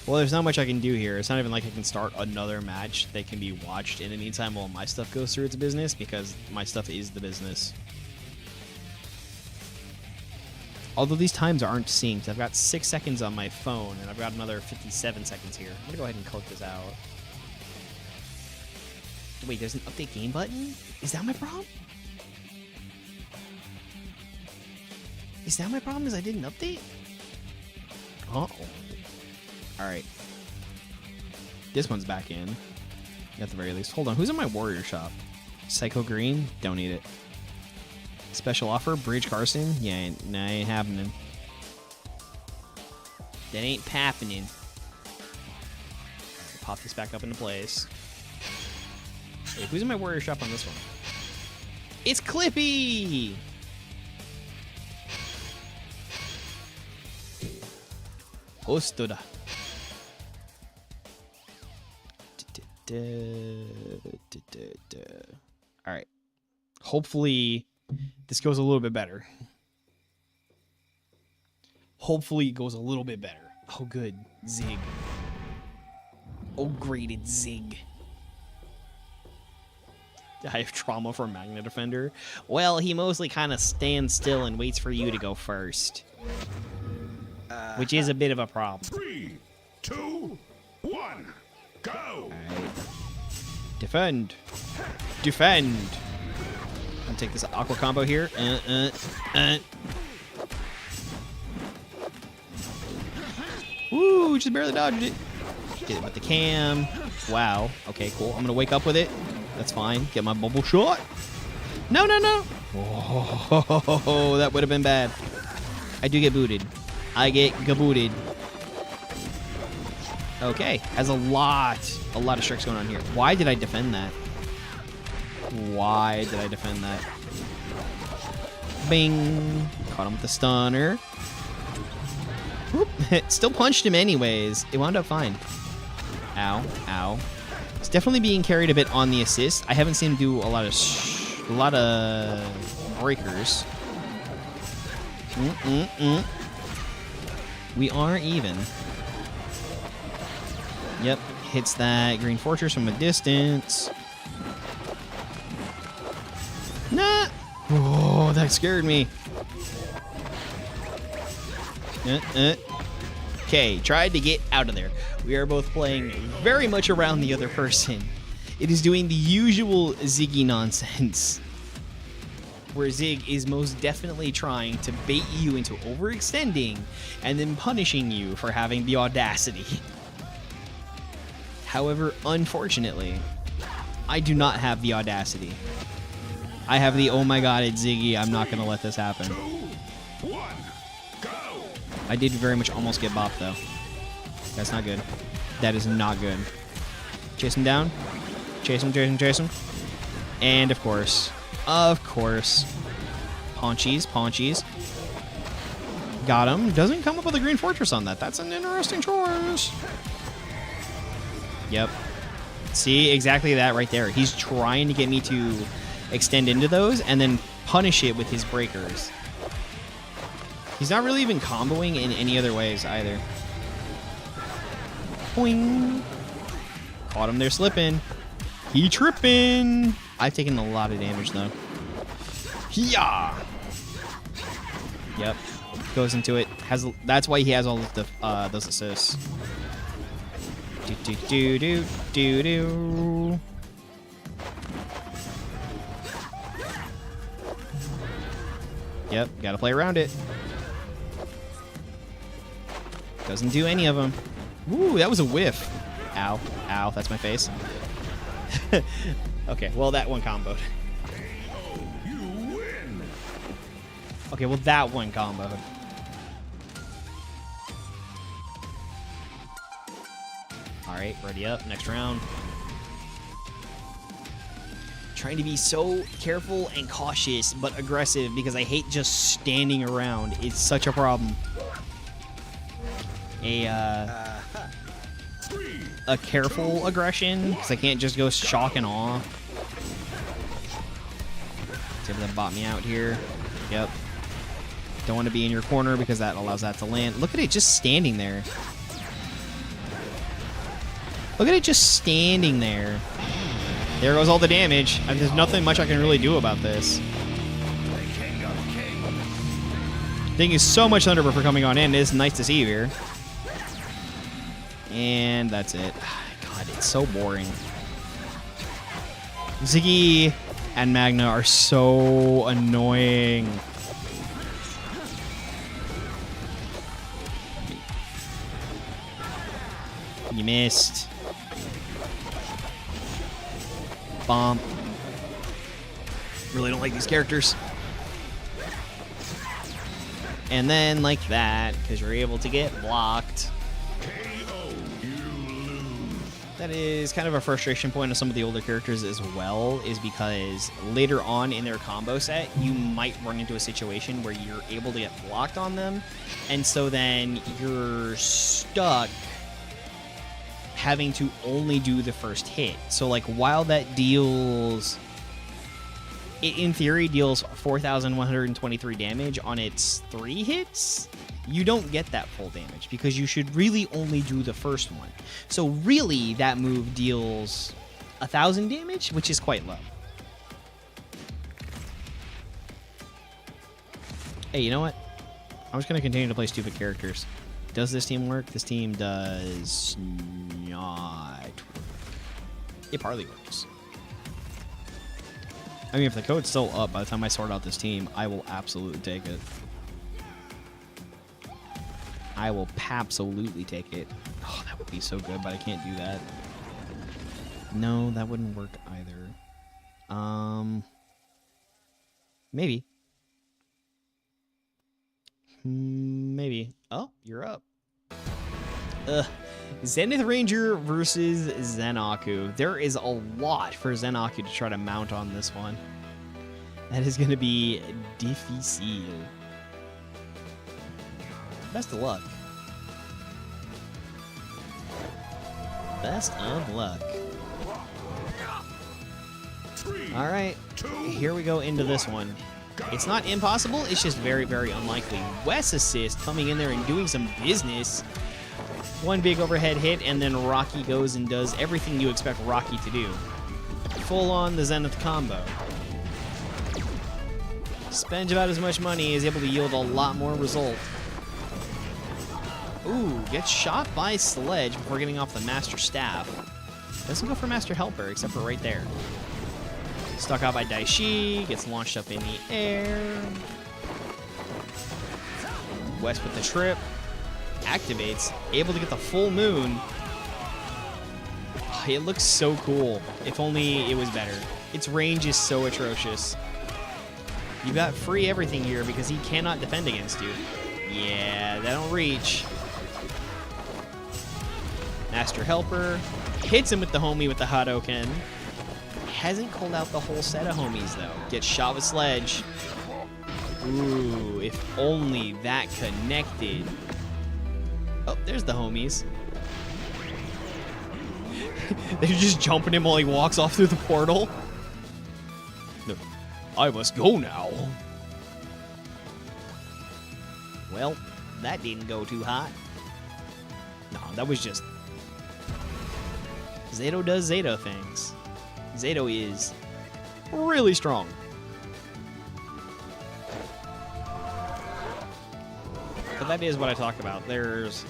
Well, there's not much I can do here. It's not even like I can start another match that can be watched in the meantime while my stuff goes through its business, because my stuff is the business. Although these times aren't synced, I've got 6 seconds on my phone, and I've got another 57 seconds here. I'm gonna go ahead and click this out. Wait, there's an update game button? Is that my problem? Is that my problem? Is I didn't update? Uh-oh. Alright. This one's back in. At the very least. Hold on, who's in my warrior shop? Psycho Green? Don't need it. Special offer, Bridge Carson? Yeah, nah, ain't happening. That ain't happening. Right, pop this back up into place. Hey, who's in my warrior shop on this one? It's Clippy! Ostoda. Alright. Hopefully this goes a little bit better. Hopefully it goes a little bit better. Oh, good. Zig. Oh, graded Zig. I have trauma for Magna Defender. Well, he mostly kind of stands still and waits for you to go first. Which is a bit of a problem. 3, 2, 1, go! Alright. Defend. Defend. I'm gonna take this aqua combo here. Woo, just barely dodged it. Get it with the cam. Wow. Okay, cool. I'm gonna wake up with it. That's fine. Get my bubble shot. No, no, no. Oh, that would have been bad. I do get booted. I get gabooted. Okay, has a lot of tricks going on here. Why did I defend that? Why did I defend that? Bing. Caught him with the stunner. Whoop. Still punched him anyways. It wound up fine. Ow, ow. It's definitely being carried a bit on the assist. I haven't seen him do a lot of breakers. We are even. Yep, hits that green fortress from a distance. Nah. Oh, that scared me. Okay, tried to get out of there. We are both playing very much around the other person. It is doing the usual Ziggy nonsense, where Zig is most definitely trying to bait you into overextending and then punishing you for having the audacity. However, unfortunately, I do not have the audacity. I have the, oh my god, it's Ziggy, I'm not going to let this happen. 2, 1, go! I did very much almost get bopped, though. That's not good. That is not good. Chase him down. Chase him, chase him, chase him. And, of course, Paunchies, Paunchies. Got him. Doesn't come up with a green fortress on that. That's an interesting choice. Yep. See, exactly that right there. He's trying to get me to extend into those and then punish it with his breakers. He's not really even comboing in any other ways either. Boing. Caught him there slipping. He tripping. I've taken a lot of damage though. Yeah. Yep. Goes into it. That's why he has all of the those assists. Do. Yep, gotta play around it. Doesn't do any of them. Ooh, that was a whiff. Ow. Ow, that's my face. Okay, well, that one comboed. You win. Okay, well, that one comboed. All right, ready up. Next round. Trying to be so careful and cautious, but aggressive because I hate just standing around. It's such a problem. A careful aggression because I can't just go shock and awe. It's able to bot me out here. Yep. Don't want to be in your corner because that allows that to land. Look at it just standing there. Look at it just standing there. There goes all the damage. There's nothing much I can really do about this. Thank you so much, Thunderbird, for coming on in. It's nice to see you here. And that's it. God, it's so boring. Ziggy and Magna are so annoying. You missed. Bomb. Really don't like these characters. And then like that, because you're able to get blocked. KO. You lose. That is kind of a frustration point of some of the older characters as well, is because later on in their combo set, you might run into a situation where you're able to get blocked on them, and so then you're stuck having to only do the first hit. So like while that deals, it in theory deals 4,123 damage on its 3 hits, you don't get that full damage because you should really only do the first one. So really that move deals 1,000 damage, which is quite low. Hey, you know what? I'm just going to continue to play stupid characters. Does this team work? This team does not work. It partly works. I mean, if the code's still up by the time I sort out this team, I will absolutely take it. I will absolutely take it. Oh, that would be so good, but I can't do that. No, that wouldn't work either. Maybe. Maybe. Oh, you're up. Zenith Ranger versus Zenaku. There is a lot for Zenaku to try to mount on this one. That is going to be difficile. Best of luck. Best of luck. All right, here we go into this one. It's not impossible, it's just very, very unlikely. Wes assist coming in there and doing some business. One big overhead hit, and then Rocky goes and does everything you expect Rocky to do. Full on the Zenith combo. Spends about as much money, is able to yield a lot more result. Ooh, gets shot by Sledge before getting off the Master Staff. Doesn't go for Master Helper, except for right there. Stuck out by Daishi, gets launched up in the air. West with the trip. Activates, able to get the full moon. It looks so cool. If only it was better. Its range is so atrocious. You got free everything here because he cannot defend against you. Yeah, that don't reach. Master Helper. Hits him with the homie with the Hadoken. Hasn't called out the whole set of homies, though. Gets shot with Sledge. Ooh, if only that connected. Oh, there's the homies. They're just jumping him while he walks off through the portal. No, I must go now. Well, that didn't go too hot. No, that was just... Zato does Zato things. Zato is really strong. But that is what I talk about.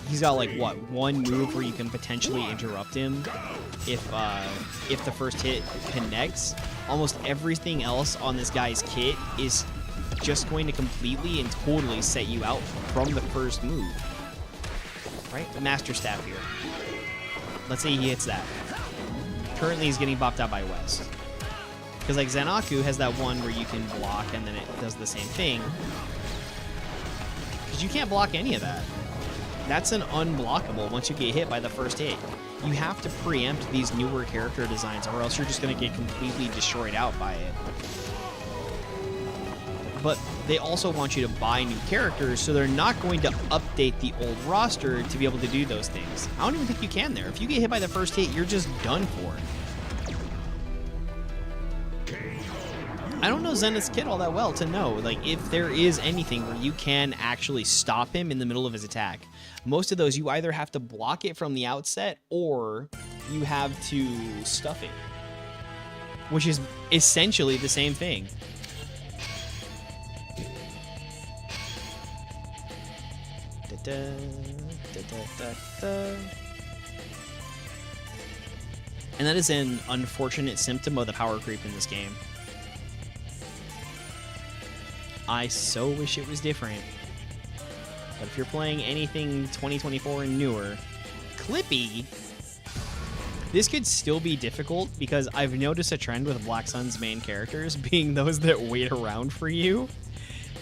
He's got like what, one move where you can potentially interrupt him if the first hit connects. Almost everything else on this guy's kit is just going to completely and totally set you out from the first move. right? The Master Staff here. Let's say he hits that. Currently, he's getting bopped out by West. Because like Zenaku has that one where you can block and then it does the same thing. Because you can't block any of that. That's an unblockable once you get hit by the first hit. You have to preempt these newer character designs or else you're just going to get completely destroyed out by it. But they also want you to buy new characters, so they're not going to update the old roster to be able to do those things. I don't even think you can there. If you get hit by the first hit, you're just done for. I don't know Zenith's kit all that well to know, like, if there is anything where you can actually stop him in the middle of his attack. Most of those, you either have to block it from the outset, or you have to stuff it. Which is essentially the same thing. And that is an unfortunate symptom of the power creep in this game. I so wish it was different. But if you're playing anything 2024 and newer, Clippy, this could still be difficult because I've noticed a trend with Black Sun's main characters being those that wait around for you.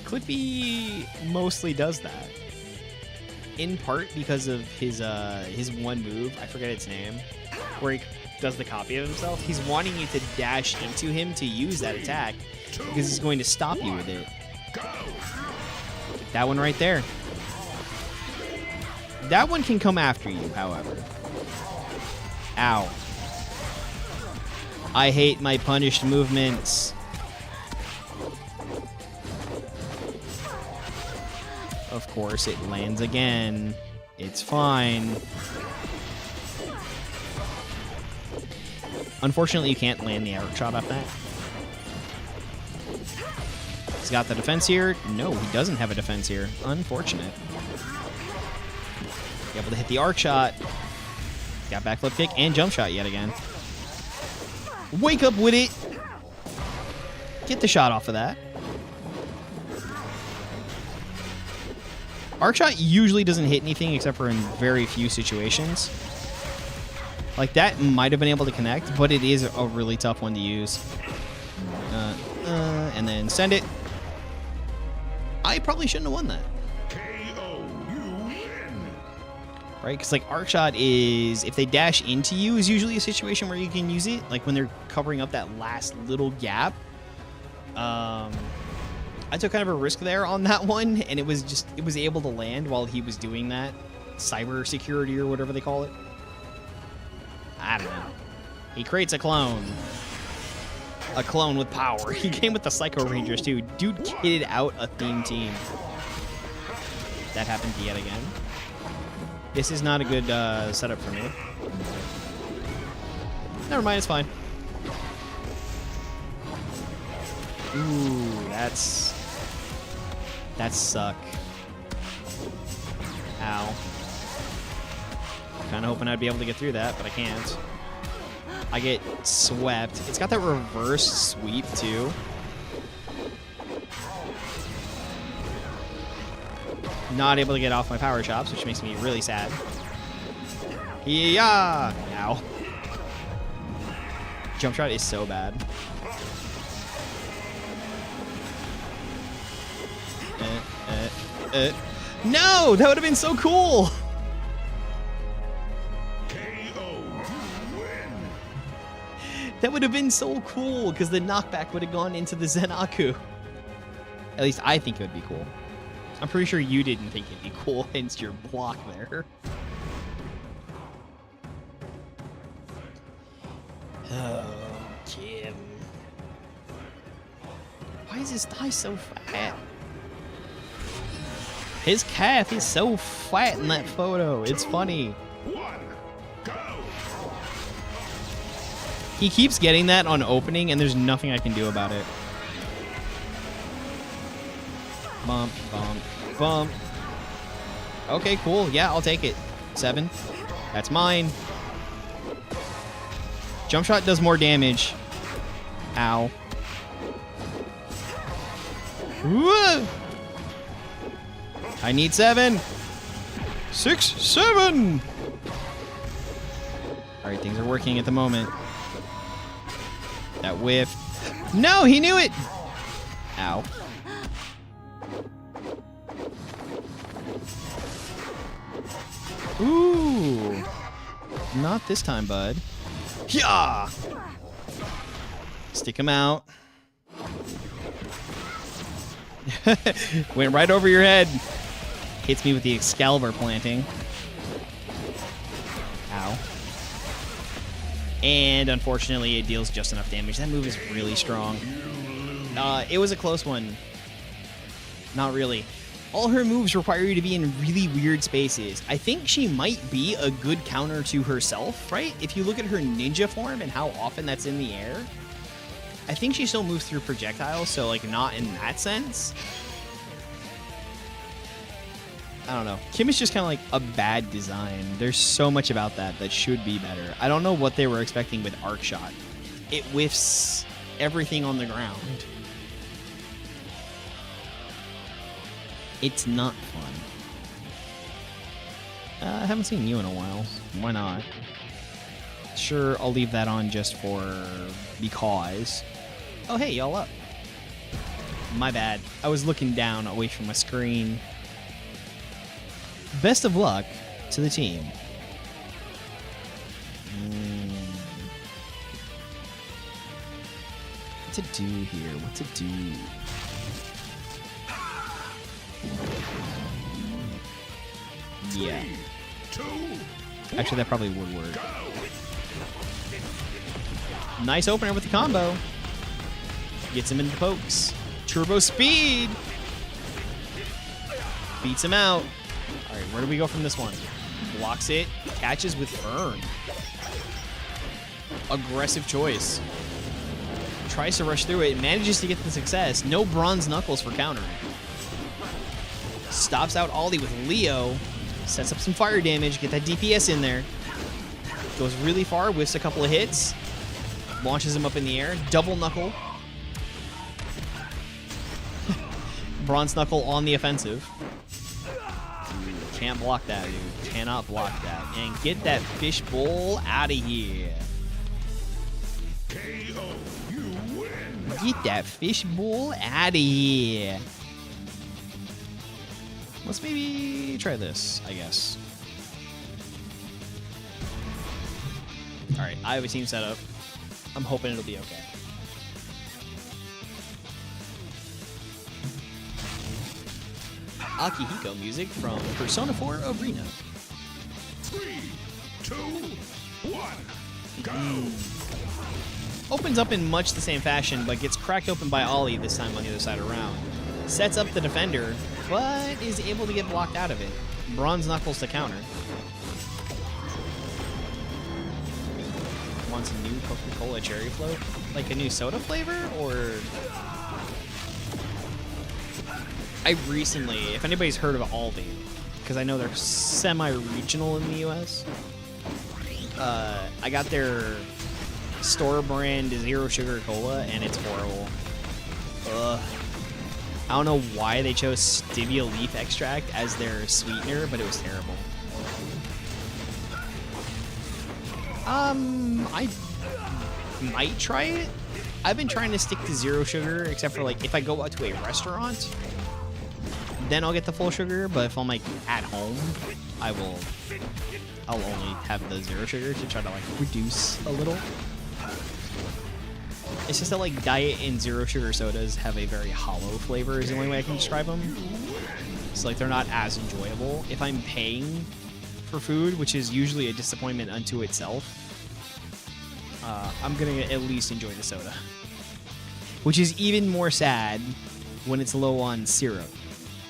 Clippy mostly does that. In part because of his one move, I forget its name, where he does the copy of himself. He's wanting you to dash into him to use that attack because he's going to stop you with it. That one right there. That one can come after you, however. Ow. I hate my punished movements. Of course, it lands again. It's fine. Unfortunately, you can't land the arc shot off that. He's got the defense here. No, he doesn't have a defense here. Unfortunate. Be able to hit the arc shot. Got backflip kick and jump shot yet again. Wake up with it. Get the shot off of that. Arc shot usually doesn't hit anything except for in very few situations. Like that might have been able to connect, but it is a really tough one to use. And then send it. I probably shouldn't have won that. KO, you win. Right? Because like arc shot is, if they dash into you, is usually a situation where you can use it. Like when they're covering up that last little gap. I took kind of a risk there on that one, and it was able to land while he was doing that. Cyber security or whatever they call it. I don't know. He creates a clone. A clone with power. He came with the Psycho Rangers too. Dude kitted out a theme team. That happened yet again. This is not a good setup for me. Never mind, it's fine. Ooh, that suck. Ow. Kind of hoping I'd be able to get through that, but I can't. I get swept. It's got that reverse sweep, too. Not able to get off my power chops, which makes me really sad. Yeah! Ow. Jump shot is so bad. No! That would have been so cool! That would have been so cool, because the knockback would have gone into the Zenaku. At least I think it would be cool. I'm pretty sure you didn't think it'd be cool, hence your block there. Oh, Jim. Why is his thigh so fat? His calf is so fat in that photo. It's funny. He keeps getting that on opening, and there's nothing I can do about it. Bump, bump, bump. Okay, cool. Yeah, I'll take it. 7. That's mine. Jump shot does more damage. Ow. Woo! I need 7. 6, 7. All right, things are working at the moment. That whiff. No, he knew it. Ow. Ooh. Not this time, bud. Yeah. Stick him out. Went right over your head. Hits me with the Excalibur planting. Ow. And unfortunately, it deals just enough damage. That move is really strong. It was a close one. Not really. All her moves require you to be in really weird spaces. I think she might be a good counter to herself, right? If you look at her ninja form and how often that's in the air, I think she still moves through projectiles, so like not in that sense. I don't know. Kim is just kind of like a bad design. There's so much about that that should be better. I don't know what they were expecting with Arc Shot. It whiffs everything on the ground. It's not fun. I haven't seen you in a while. Why not? Sure, I'll leave that on just for because. Oh, hey, y'all up. My bad. I was looking down away from my screen. Best of luck to the team. What to do here? What to do? Yeah. 2, Actually, that probably would work. Nice opener with the combo. Gets him into the pokes. Turbo speed. Beats him out. All right, where do we go from this one? Blocks it. Catches with burn. Aggressive choice. Tries to rush through it. Manages to get the success. No bronze knuckles for countering. Stops out Ollie with Leo. Sets up some fire damage. Get that DPS in there. Goes really far. Whiffs a couple of hits. Launches him up in the air. Double knuckle. Bronze knuckle on the offensive. Can't block that, dude. Cannot block that. And get that fishbowl out of here. KO. You win. Get that fishbowl out of here. Let's maybe try this, I guess. All right, I have a team set up. I'm hoping it'll be okay. Akihiko music from Persona 4 Arena. 3, 2, 1, go. Opens up in much the same fashion, but gets cracked open by Ollie this time on the other side around. Sets up the defender, but is able to get blocked out of it. Bronze knuckles to counter. Wants a new Coca-Cola cherry float? Like a new soda flavor, or... I recently, if anybody's heard of Aldi, because I know they're semi-regional in the U.S., I got their store brand Zero Sugar Cola, and it's horrible. Ugh. I don't know why they chose stevia leaf extract as their sweetener, but it was terrible. I might try it. I've been trying to stick to zero sugar, except for like if I go out to a restaurant, then I'll get the full sugar. But if I'm like at home, I'll only have the zero sugar to try to like reduce a little. It's just that like diet and zero sugar sodas have a very hollow flavor is the only way I can describe them. So like they're not as enjoyable. If I'm paying for food, which is usually a disappointment unto itself, I'm gonna at least enjoy the soda. Which is even more sad when it's low on syrup.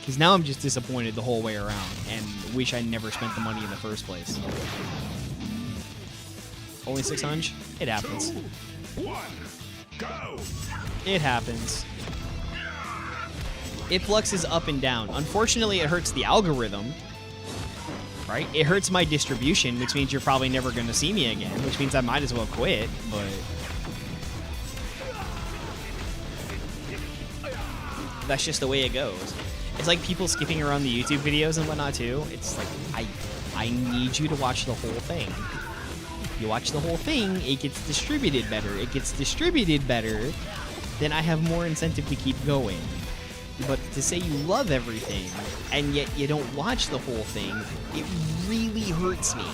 Because now I'm just disappointed the whole way around and wish I never spent the money in the first place. Only 600? It happens. 2, 1, go. It happens. It fluxes up and down. Unfortunately, it hurts the algorithm. Right? It hurts my distribution, which means you're probably never going to see me again, which means I might as well quit, but... that's just the way it goes. It's like people skipping around the YouTube videos and whatnot too. It's like I need you to watch the whole thing. You watch the whole thing, it gets distributed better. It gets distributed better, then I have more incentive to keep going. But to say you love everything and yet you don't watch the whole thing, it really hurts me.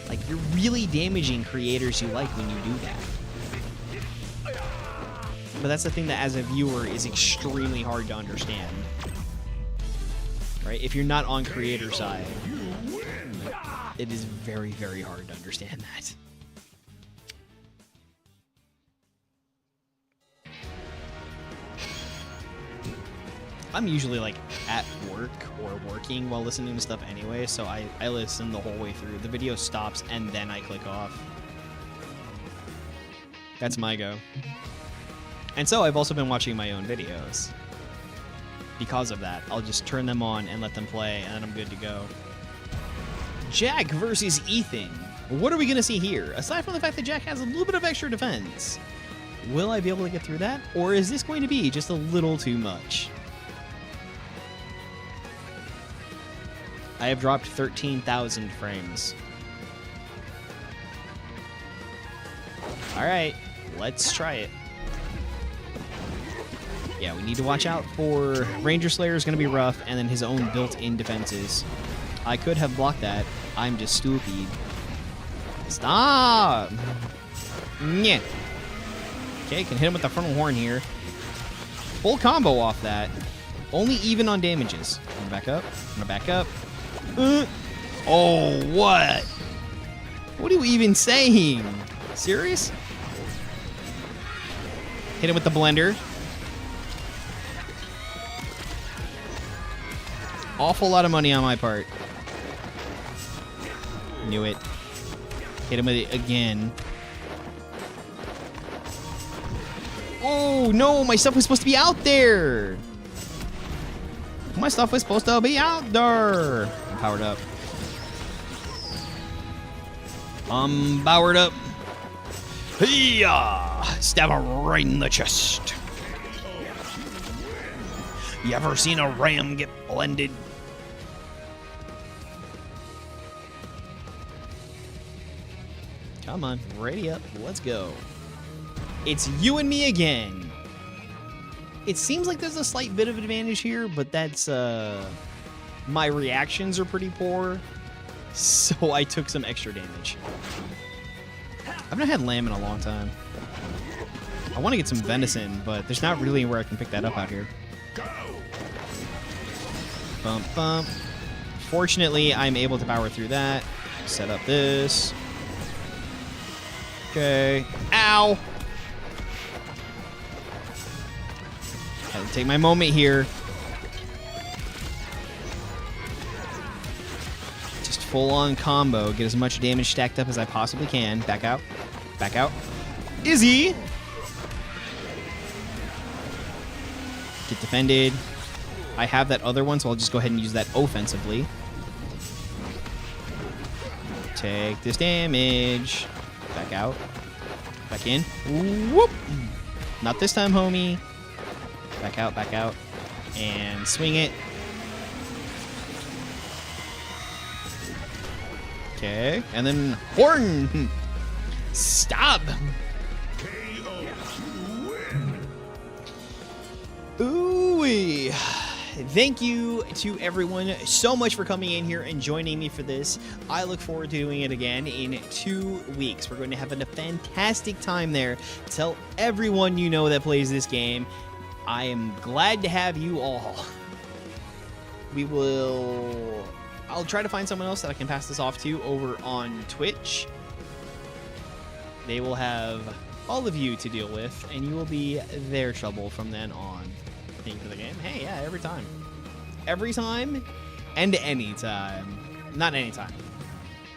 Like, you're really damaging creators you like when you do that. But that's the thing that as a viewer is extremely hard to understand. Right? If you're not on creator side, it is very, very hard to understand that. I'm usually like at work or working while listening to stuff anyway, so I listen the whole way through. The video stops and then I click off. That's my go. And so I've also been watching my own videos. Because of that, I'll just turn them on and let them play, and then I'm good to go. Jack versus Ethan. What are we going to see here? Aside from the fact that Jack has a little bit of extra defense, will I be able to get through that? Or is this going to be just a little too much? I have dropped 13,000 frames. Alright, let's try it. Yeah, we need to watch out for Ranger Slayer is going to be rough, and then his own built-in defenses. I could have blocked that. I'm just stupid. Stop! Yeah. Okay, can hit him with the frontal horn here. Full combo off that. Only even on damages. I'm gonna back up. I'm gonna back up. Oh, what? What are you even saying? Serious? Hit him with the blender. Awful lot of money on my part. Knew it. Hit him with it again. Oh, no, my stuff was supposed to be out there. My stuff was supposed to be out there. I'm powered up. I'm powered up. Hey-ya! Stab her right in the chest. You ever seen a ram get blended? Come on, ready up. Let's go. It's you and me again. It seems like there's a slight bit of advantage here, but that's, my reactions are pretty poor, so I took some extra damage. I've not had lamb in a long time. I want to get some venison, but there's not really where I can pick that up out here. Bump, bump. Fortunately, I'm able to power through that. Set up this. Okay. Ow! Had to take my moment here. Just full-on combo. Get as much damage stacked up as I possibly can. Back out. Back out. Izzy! Get defended. I have that other one, so I'll just go ahead and use that offensively. Take this damage. Back out. Back in. Whoop! Not this time, homie. Back out, and swing it. Okay, and then horn. Stop. Ooh-wee. Thank you to everyone so much for coming in here and joining me for this. I look forward to doing it again in 2 weeks. We're going to have a fantastic time there. Tell everyone you know that plays this game. I am glad to have you all. I'll try to find someone else that I can pass this off to over on Twitch. They will have all of you to deal with, and you will be their trouble from then on. Thank you for the game. Hey, yeah, every time. Every time and any time. Not any time.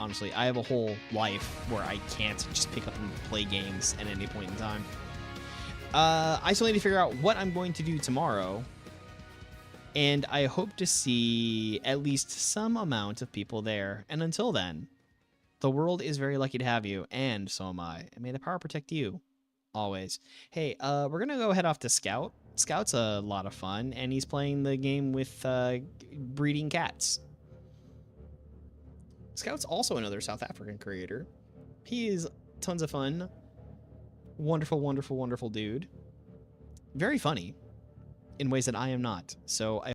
Honestly, I have a whole life where I can't just pick up and play games at any point in time. I still need to figure out what I'm going to do tomorrow. And I hope to see at least some amount of people there. And until then, the world is very lucky to have you, and so am I. And may the power protect you. Always. Hey, we're going to go head off to Scout. Scout's a lot of fun, and he's playing the game with breeding cats. Scout's also another South African creator. He is tons of fun. Wonderful, wonderful, wonderful dude. Very funny in ways that I am not. So I